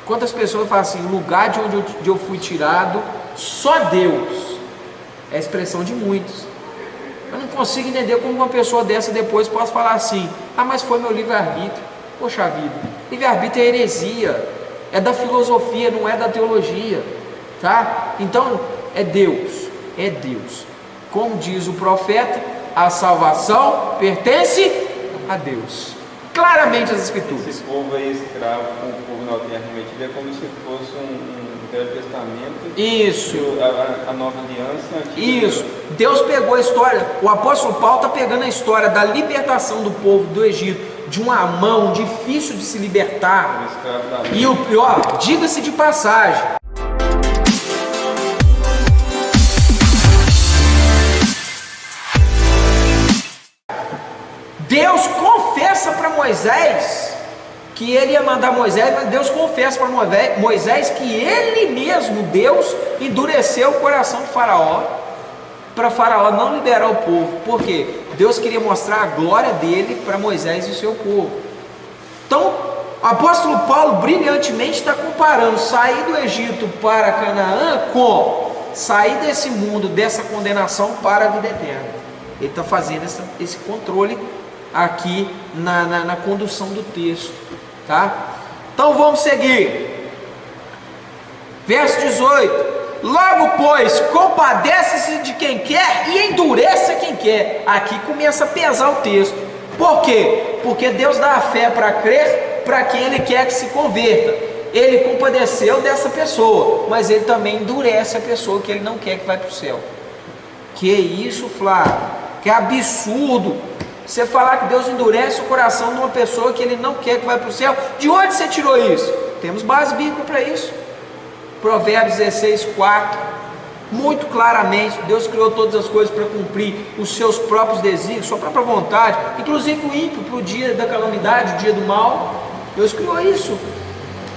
Speaker 1: Quantas pessoas falam assim: o lugar de onde eu fui tirado, só Deus. É a expressão de muitos. Eu não consigo entender como uma pessoa dessa depois pode falar assim: mas foi meu livre-arbítrio. Poxa vida, livre-arbítrio é heresia, é da filosofia, não é da teologia, tá? Então é Deus, é Deus. Como diz o profeta, a salvação pertence a Deus. Claramente as Escrituras.
Speaker 2: Esse povo aí escravo com o povo na terra prometida é como se fosse um Velho Testamento.
Speaker 1: Isso.
Speaker 2: A nova aliança.
Speaker 1: Isso. Deus pegou a história, o apóstolo Paulo está pegando a história da libertação do povo do Egito, de uma mão difícil de se libertar. E o pior, diga-se de passagem, Deus confessa para Moisés que ele ia mandar Moisés, mas Deus confessa para Moisés que ele mesmo, Deus, endureceu o coração de Faraó, para Faraó não liberar o povo. Por quê? Deus queria mostrar a glória dele para Moisés e o seu povo. Então, o apóstolo Paulo brilhantemente está comparando sair do Egito para Canaã com sair desse mundo, dessa condenação para a vida eterna. Ele está fazendo esse controle aqui na condução do texto, tá? Então vamos seguir. Verso 18: logo pois, compadece-se de quem quer e endureça quem quer. Aqui começa a pesar o texto. Por quê? Porque Deus dá a fé para crer para quem Ele quer que se converta. Ele compadeceu dessa pessoa, mas Ele também endurece a pessoa que Ele não quer que vá para o céu. Que isso, Flávio? Que absurdo você falar que Deus endurece o coração de uma pessoa que Ele não quer que vá para o céu. De onde você tirou isso? Temos base bíblica para isso. Provérbios 16, 4, muito claramente, Deus criou todas as coisas para cumprir os seus próprios desígnios, sua própria vontade, inclusive o ímpio para o dia da calamidade, o dia do mal. Deus criou isso,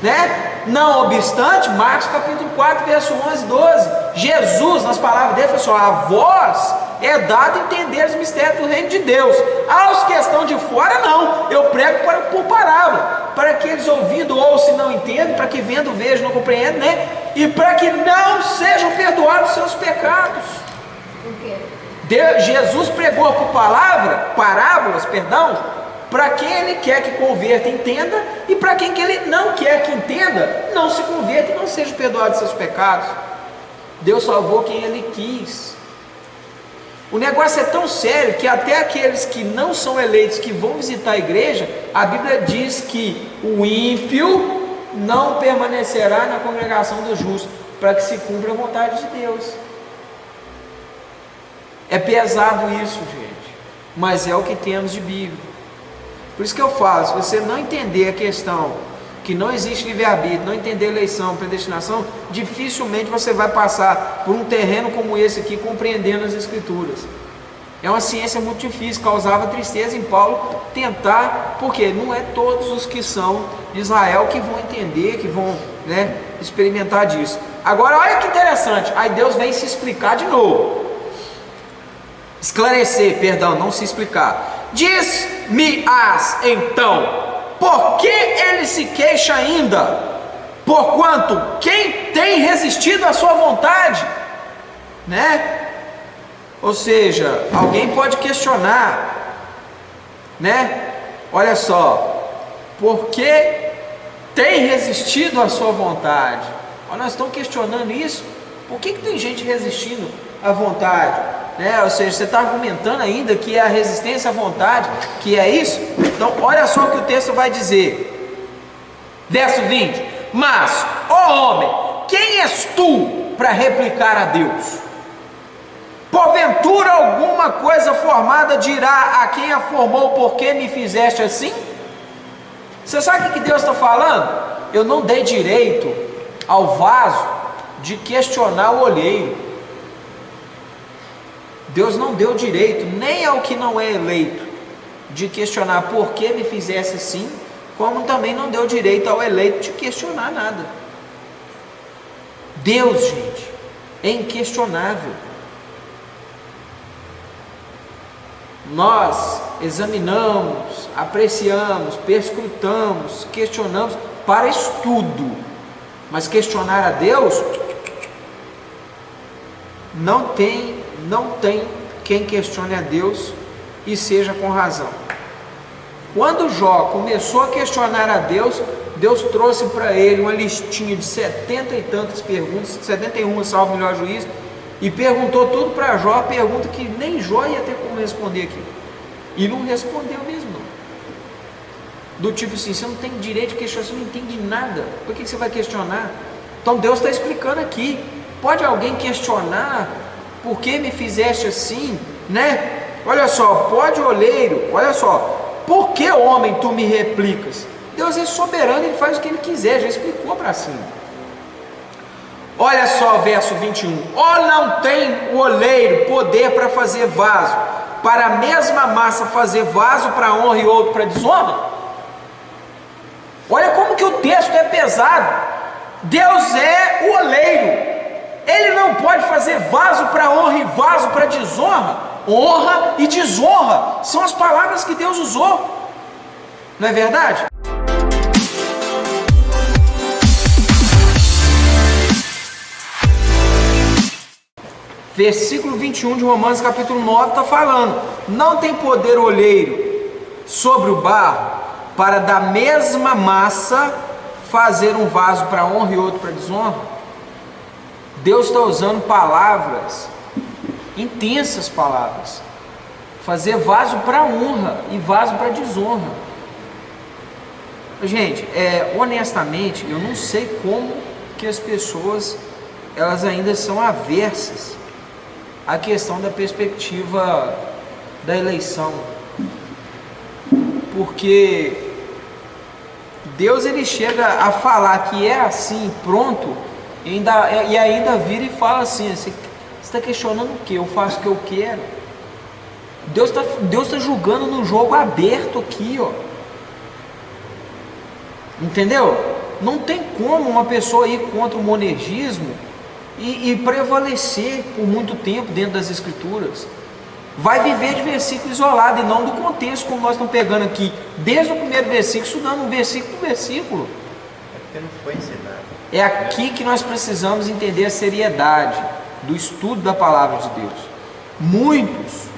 Speaker 1: né? Não obstante, Marcos capítulo 4, verso 11 e 12, Jesus, nas palavras dele, falou assim: a vós é dado entender os mistérios do reino de Deus, aos que estão de fora não, eu prego por parábola, para que eles ouvindo ouçam e não entendam, para que vendo vejam e não compreendem, né? E para que não sejam perdoados os seus pecados. Jesus pregou por parábolas, para quem Ele quer que converta, entenda, e para quem que Ele não quer que entenda, não se converta e não seja perdoado os seus pecados. Deus salvou quem Ele quis. O negócio é tão sério que até aqueles que não são eleitos, que vão visitar a igreja, a Bíblia diz que o ímpio não permanecerá na congregação dos justos, para que se cumpra a vontade de Deus. É pesado isso, gente, mas é o que temos de Bíblia. Por isso que eu falo, se você não entender a questão que não existe livre-arbítrio, não entender eleição, predestinação, dificilmente você vai passar por um terreno como esse aqui, compreendendo as Escrituras. É uma ciência muito difícil, causava tristeza em Paulo tentar, porque não é todos os que são de Israel que vão entender, que vão, né, experimentar disso. Agora olha que interessante, aí Deus vem se explicar de novo, esclarecer, perdão, não se explicar. Diz-me-as então, por que ele se queixa ainda? Porquanto quem tem resistido à sua vontade, né? Ou seja, alguém pode questionar, né? Olha só, por que tem resistido à sua vontade? Olha, nós estamos questionando isso. Por que tem gente resistindo à vontade? Né? Ou seja, você está argumentando ainda que é a resistência à vontade, que é isso? Então olha só o que o texto vai dizer, verso 20: mas, ó homem, quem és tu para replicar a Deus? Porventura alguma coisa formada dirá a quem a formou, por que me fizeste assim? Você sabe o que Deus está falando? Eu não dei direito ao vaso de questionar o olheiro. Deus não deu direito nem ao que não é eleito de questionar por que me fizesse assim, como também não deu direito ao eleito de questionar nada. Deus, gente, é inquestionável. Nós examinamos, apreciamos, perscrutamos, questionamos para estudo, mas questionar a Deus, não tem quem questione a Deus e seja com razão. Quando Jó começou a questionar a Deus, Deus trouxe para ele uma listinha de 70 e tantas perguntas, 71, salvo o melhor juízo, e perguntou tudo para Jó, a pergunta que nem Jó ia ter como responder aqui, e não respondeu mesmo não. Do tipo assim, você não tem direito de questionar, você não entende nada, por que você vai questionar? Então Deus está explicando aqui. Pode alguém questionar por que me fizeste assim, né? Olha só, pode olheiro, olha só, por que homem tu me replicas? Deus é soberano, Ele faz o que Ele quiser, já explicou para cima. Olha só, verso 21, ou não tem o oleiro poder para fazer vaso, para a mesma massa fazer vaso para honra e outro para desonra? Olha como que o texto é pesado. Deus é o oleiro, Ele não pode fazer vaso para honra e vaso para desonra. Honra e desonra são as palavras que Deus usou, não é verdade? Versículo 21 de Romanos capítulo 9 está falando: não tem poder o olheiro sobre o barro para da mesma massa fazer um vaso para honra e outro para desonra? Deus está usando palavras, intensas palavras, fazer vaso para honra e vaso para desonra. Gente, honestamente, eu não sei como que as pessoas, elas ainda são aversas à questão da perspectiva da eleição, porque Deus, ele chega a falar que é assim, pronto, e ainda vira e fala assim: você está questionando o que? Eu faço o que eu quero. Deus tá julgando no jogo aberto aqui, ó. Entendeu? Não tem como uma pessoa ir contra o monergismo e prevalecer por muito tempo dentro das escrituras. Vai viver de versículo isolado e não do contexto, como nós estamos pegando aqui, desde o primeiro versículo, estudando um versículo por versículo.
Speaker 3: É porque não foi ensinado.
Speaker 1: É aqui que nós precisamos entender a seriedade do estudo da palavra de Deus. Muitos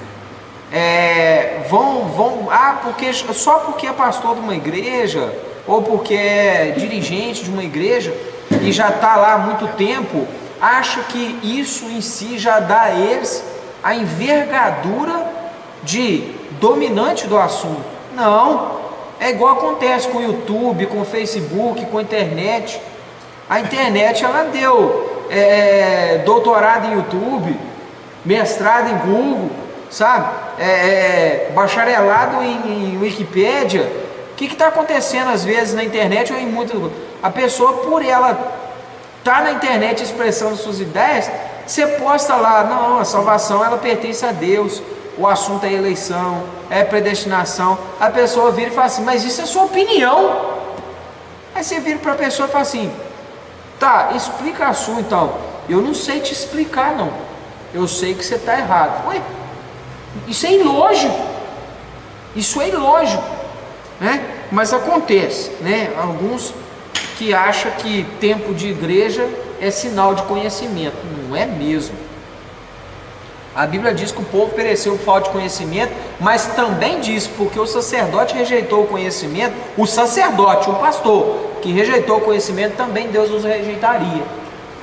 Speaker 1: só porque é pastor de uma igreja, ou porque é dirigente de uma igreja e já está lá há muito tempo, acha que isso em si já dá a eles a envergadura de dominante do assunto. Não, é igual acontece com o YouTube, com o Facebook, com a internet. A internet, ela deu doutorado em YouTube, mestrado em Google, sabe? Bacharelado em Wikipédia. O que está acontecendo às vezes na internet ou em muitas... A pessoa, por ela estar na internet expressando suas ideias, você posta lá: não, a salvação ela pertence a Deus, o assunto é eleição, é predestinação. A pessoa vira e fala assim: mas isso é sua opinião. Aí você vira para a pessoa e fala assim: tá, explica a sua então. Eu não sei te explicar não, eu sei que você está errado. Ué, isso é ilógico, isso é ilógico, né? Mas acontece, né? Alguns que acham que tempo de igreja é sinal de conhecimento. Não é mesmo. A Bíblia diz que o povo pereceu por falta de conhecimento, mas também diz porque o sacerdote rejeitou o conhecimento. O sacerdote, o pastor que rejeitou o conhecimento, também Deus os rejeitaria.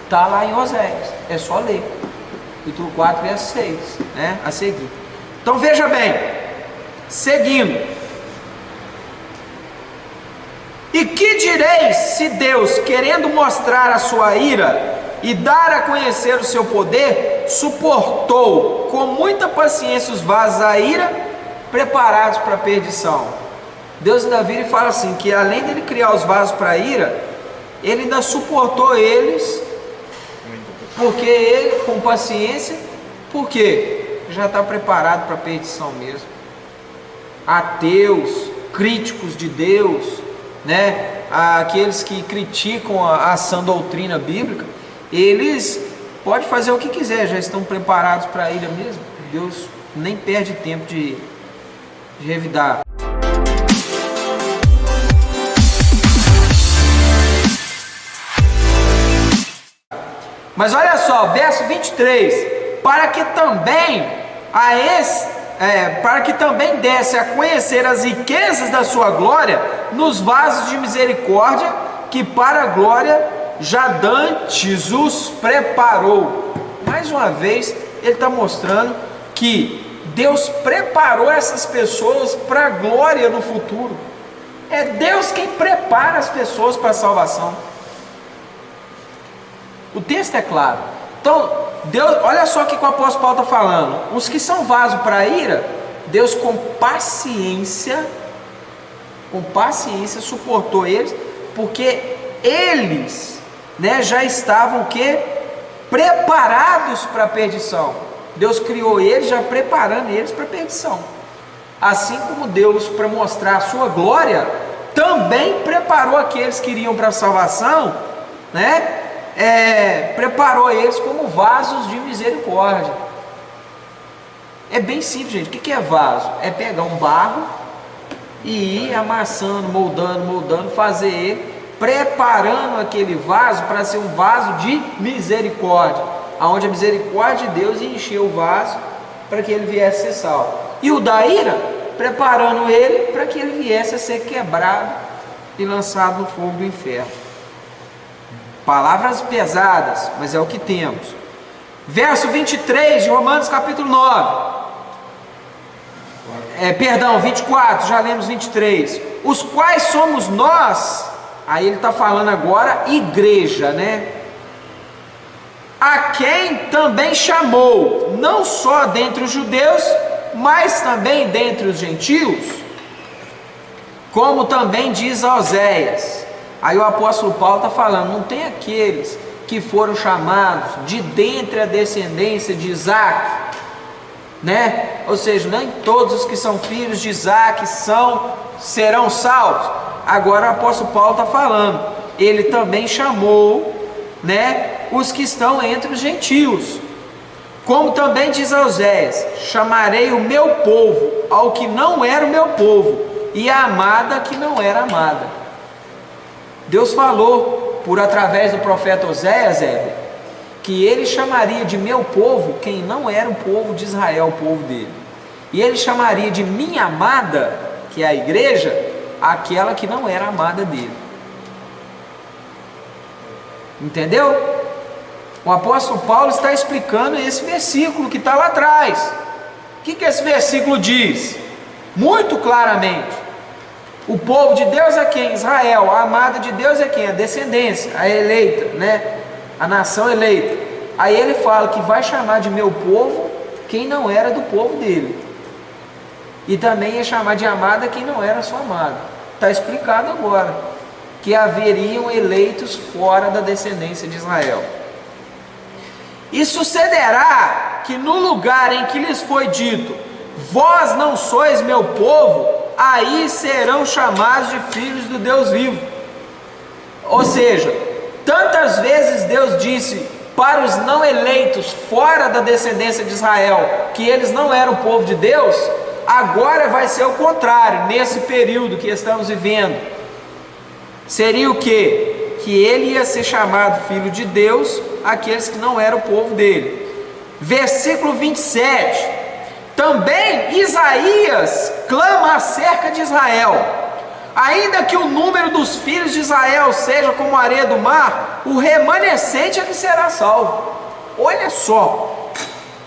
Speaker 1: Está lá em Oséias, é só ler, capítulo 4, verso 6, né? A seguir. Então veja bem, seguindo: e que direis se Deus, querendo mostrar a sua ira e dar a conhecer o seu poder, suportou com muita paciência os vasos da ira preparados para a perdição? Deus ainda vira e fala assim, que além dele criar os vasos para a ira, ele ainda suportou eles, porque ele, com paciência, porque já está preparado para a perdição mesmo. Ateus, críticos de Deus, né? Aqueles que criticam a sã doutrina bíblica, eles podem fazer o que quiser, já estão preparados para a ira mesmo. Deus nem perde tempo de revidar. Mas olha só, verso 23: para que também desse a conhecer as riquezas da sua glória nos vasos de misericórdia, que para a glória já dantes os preparou. Mais uma vez, ele está mostrando que Deus preparou essas pessoas para a glória no futuro. É Deus quem prepara as pessoas para a salvação. O texto é claro. Então, Deus, olha só o que o apóstolo Paulo está falando. Os que são vasos para a ira, Deus com paciência suportou eles, porque eles, né, já estavam o quê? Preparados para a perdição. Deus criou eles já preparando eles para a perdição. Assim como Deus, para mostrar a sua glória, também preparou aqueles que iriam para a salvação, né? Preparou eles como vasos de misericórdia. É bem simples, gente. O que é vaso? É pegar um barro e ir amassando, moldando, fazer ele, preparando aquele vaso para ser um vaso de misericórdia, aonde a misericórdia de Deus ia encher o vaso para que ele viesse a ser salvo. E o da ira, preparando ele para que ele viesse a ser quebrado e lançado no fogo do inferno. Palavras pesadas, mas é o que temos. Verso 23 de Romanos capítulo 9. Perdão, 24, já lemos 23. Os quais somos nós, aí ele está falando agora igreja, né? A quem também chamou, não só dentre os judeus, mas também dentre os gentios, como também diz Oséias. Aí o apóstolo Paulo está falando, não tem aqueles que foram chamados de dentre a descendência de Isaac, né? Ou seja, nem todos os que são filhos de Isaac serão salvos. Agora o apóstolo Paulo está falando, ele também chamou, né, os que estão entre os gentios, como também diz Oséias, chamarei o meu povo ao que não era o meu povo, e a amada que não era amada. Deus falou através do profeta Oséias, que ele chamaria de meu povo quem não era o povo de Israel, o povo dele, e ele chamaria de minha amada, que é a igreja, aquela que não era amada dele. Entendeu? O apóstolo Paulo está explicando esse versículo que está lá atrás. O que esse versículo diz? Muito claramente, o povo de Deus é quem? Israel. A amada de Deus é quem? A descendência, a eleita, né? A nação eleita. Aí ele fala que vai chamar de meu povo quem não era do povo dele, e também ia chamar de amada quem não era sua amada. Está explicado agora que haveriam eleitos fora da descendência de Israel. E sucederá que no lugar em que lhes foi dito, vós não sois meu povo, aí serão chamados de filhos do Deus vivo. Ou seja, tantas vezes Deus disse para os não eleitos fora da descendência de Israel que eles não eram o povo de Deus, agora vai ser o contrário. Nesse período que estamos vivendo, seria o quê? Que ele ia ser chamado filho de Deus, aqueles que não eram o povo dele. Versículo 27, também Isaías clama acerca de Israel, ainda que o número dos filhos de Israel seja como a areia do mar, o remanescente é que será salvo. Olha só,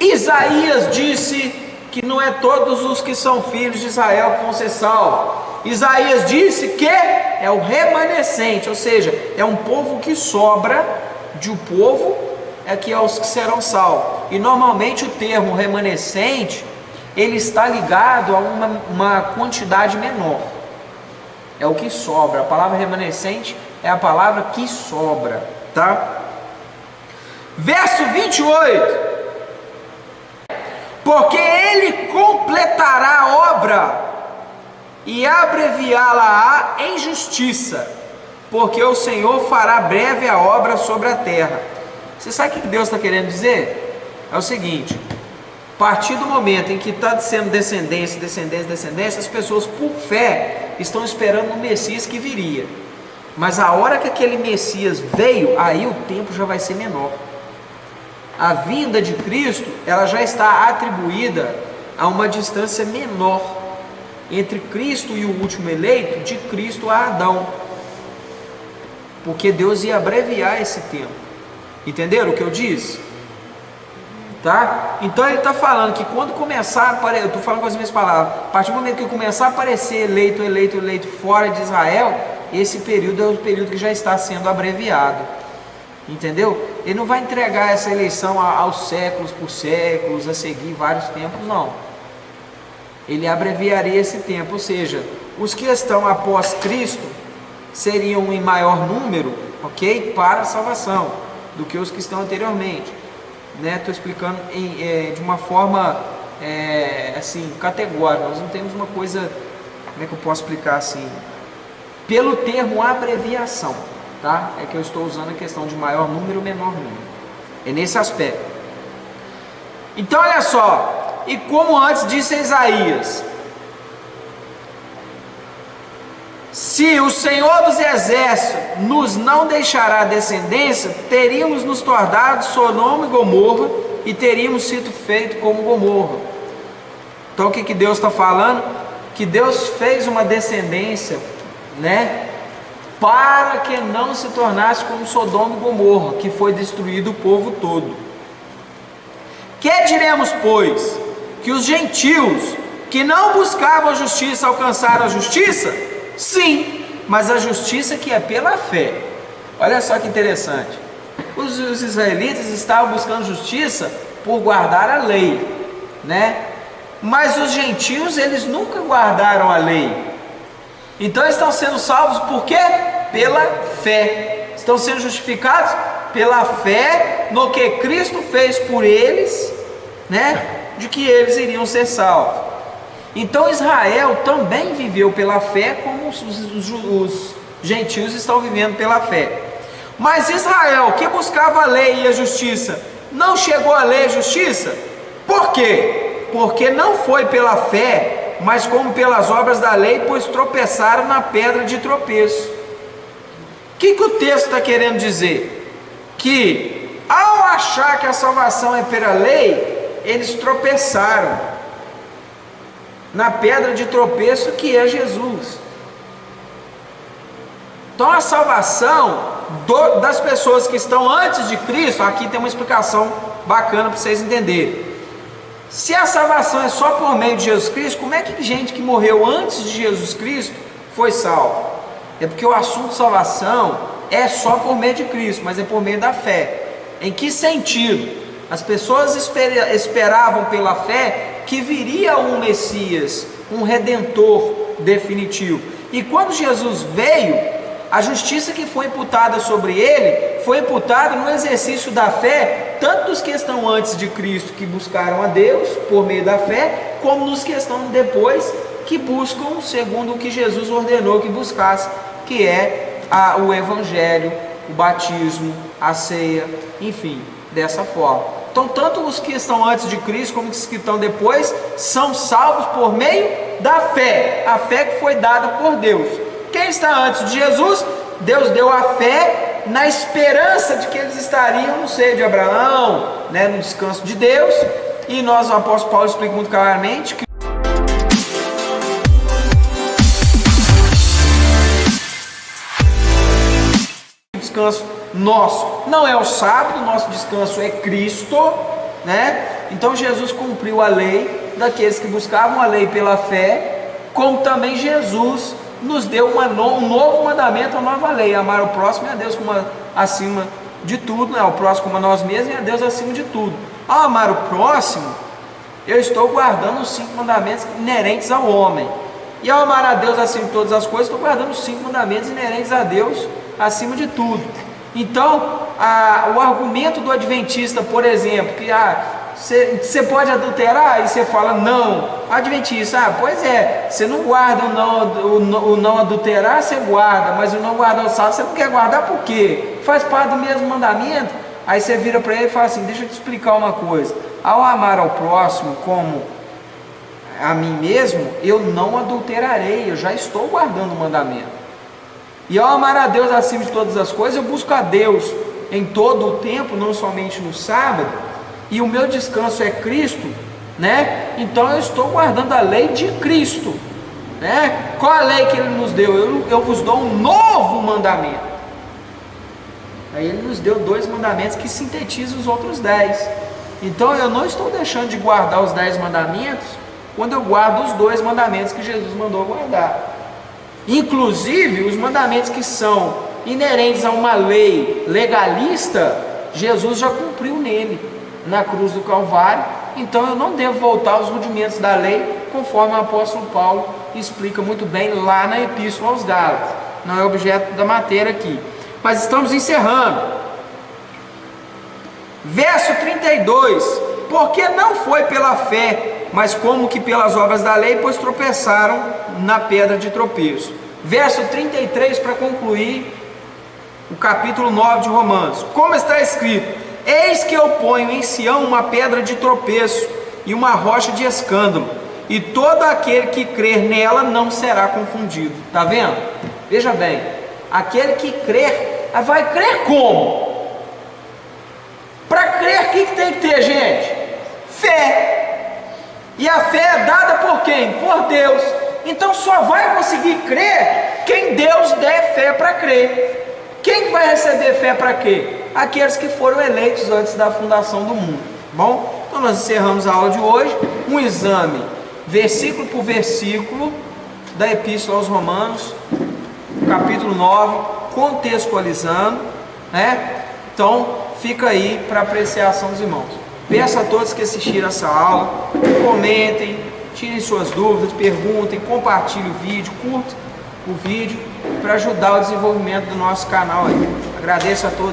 Speaker 1: Isaías disse que não é todos os que são filhos de Israel que vão ser salvos. Isaías disse que é o remanescente, ou seja, é um povo que sobra de um povo, é que é os que serão salvos. E normalmente o termo remanescente, ele está ligado a uma quantidade menor, é o que sobra. A palavra remanescente é a palavra que sobra, tá? Verso 28, porque ele completará a obra e abreviá-la em justiça, porque o Senhor fará breve a obra sobre a terra. Você sabe o que Deus está querendo dizer? É o seguinte: a partir do momento em que está sendo descendência, as pessoas por fé estão esperando o Messias que viria, mas a hora que aquele Messias veio, aí o tempo já vai ser menor. A vinda de Cristo, ela já está atribuída a uma distância menor entre Cristo e o último eleito, de Cristo a Adão, porque Deus ia abreviar esse tempo. Entenderam o que eu disse? Tá? Então ele está falando que quando começar a aparecer, eu estou falando com as minhas palavras, a partir do momento que começar a aparecer eleito fora de Israel, esse período é o período que já está sendo abreviado. Entendeu? Ele não vai entregar essa eleição aos séculos por séculos, a seguir vários tempos, não. Ele abreviaria esse tempo, ou seja, os que estão após Cristo seriam em maior número, ok, para a salvação, do que os que estão anteriormente, né? Estou explicando de uma forma assim, categórica. Nós não temos uma coisa, como é que eu posso explicar assim, pelo termo abreviação, tá? É que eu estou usando a questão de maior número, menor número, é nesse aspecto. Então olha só, e como antes disse Isaías, se o Senhor dos Exércitos nos não deixará descendência, teríamos nos tornado Sodoma e Gomorra, e teríamos sido feito como Gomorra. Então o que Deus está falando? Que Deus fez uma descendência, né, para que não se tornasse como Sodoma e Gomorra, que foi destruído o povo todo. Que diremos, pois? Que os gentios que não buscavam a justiça alcançaram a justiça? Sim, mas a justiça que é pela fé. Olha só que interessante. Os israelitas estavam buscando justiça por guardar a lei, né? Mas os gentios, eles nunca guardaram a lei. Então eles estão sendo salvos por quê? Pela fé. Estão sendo justificados pela fé no que Cristo fez por eles, né? De que eles iriam ser salvos. Então Israel também viveu pela fé, como os gentios estão vivendo pela fé. Mas Israel, que buscava a lei e a justiça, não chegou à lei e a justiça? Por quê? Porque não foi pela fé, mas como pelas obras da lei, pois tropeçaram na pedra de tropeço. O que o texto está querendo dizer? Que ao achar que a salvação é pela lei, eles tropeçaram na pedra de tropeço que é Jesus. Então a salvação das pessoas que estão antes de Cristo, aqui tem uma explicação bacana para vocês entenderem. Se a salvação é só por meio de Jesus Cristo, como é que gente que morreu antes de Jesus Cristo foi salvo? É porque o assunto de salvação é só por meio de Cristo, mas é por meio da fé. Em que sentido? As pessoas esperavam pela fé que viria um Messias, um Redentor definitivo. E quando Jesus veio, a justiça que foi imputada sobre ele, foi imputada no exercício da fé, tanto dos que estão antes de Cristo, que buscaram a Deus por meio da fé, como nos que estão depois, que buscam segundo o que Jesus ordenou que buscasse, que é o Evangelho, o batismo, a ceia, enfim, dessa forma. Então, tanto os que estão antes de Cristo, como os que estão depois, são salvos por meio da fé, a fé que foi dada por Deus. Quem está antes de Jesus, Deus deu a fé na esperança de que eles estariam no seio de Abraão, né, no descanso de Deus. E nós, o apóstolo Paulo explica muito claramente que o descanso nosso não é o sábado, nosso descanso é Cristo, né? Então Jesus cumpriu a lei daqueles que buscavam a lei pela fé, como também Jesus nos deu um novo mandamento, uma nova lei: amar o próximo e a Deus como acima de tudo, né? O próximo como a nós mesmos e a Deus acima de tudo. Ao amar o próximo, eu estou guardando os 5 mandamentos inerentes ao homem, e ao amar a Deus acima de todas as coisas, estou guardando os 5 mandamentos inerentes a Deus acima de tudo. Então, o argumento do adventista, por exemplo, que você pode adulterar, e você fala não, adventista, pois é, você não guarda o não adulterar, você guarda, mas o não guardar o sábado, você não quer guardar por quê? Faz parte do mesmo mandamento. Aí você vira para ele e fala assim: deixa eu te explicar uma coisa, ao amar ao próximo como a mim mesmo, eu não adulterarei, eu já estou guardando o mandamento. E ao amar a Deus acima de todas as coisas, eu busco a Deus em todo o tempo, não somente no sábado, e o meu descanso é Cristo, né? Então eu estou guardando a lei de Cristo, né? Qual a lei que Ele nos deu? Eu vos dou um novo mandamento. Aí Ele nos deu 2 mandamentos que sintetizam os outros 10. Então eu não estou deixando de guardar os 10 mandamentos quando eu guardo os 2 mandamentos que Jesus mandou guardar. Inclusive os mandamentos que são inerentes a uma lei legalista, Jesus já cumpriu nele, na cruz do Calvário. Então eu não devo voltar aos rudimentos da lei, conforme o apóstolo Paulo explica muito bem lá na Epístola aos Gálatas. Não é objeto da matéria aqui, mas estamos encerrando. Verso 32: porque não foi pela fé, mas como que pelas obras da lei, pois tropeçaram na pedra de tropeço. Verso 33, para concluir o capítulo 9 de Romanos: como está escrito: eis que eu ponho em Sião uma pedra de tropeço e uma rocha de escândalo, e todo aquele que crer nela não será confundido. Está vendo? Veja bem, aquele que crer, vai crer como? Para crer, o que tem que ter, gente? Fé. E a fé é dada por quem? Por Deus. Então só vai conseguir crer quem Deus der fé para crer. Quem vai receber fé para quê? Aqueles que foram eleitos antes da fundação do mundo. Bom, então nós encerramos a aula de hoje. Um exame versículo por versículo da Epístola aos Romanos, capítulo 9, contextualizando, né? Então fica aí para apreciação dos irmãos. Peço a todos que assistiram essa aula, comentem, tirem suas dúvidas, perguntem, compartilhem o vídeo, curtam o vídeo para ajudar o desenvolvimento do nosso canal aí. Agradeço a todos.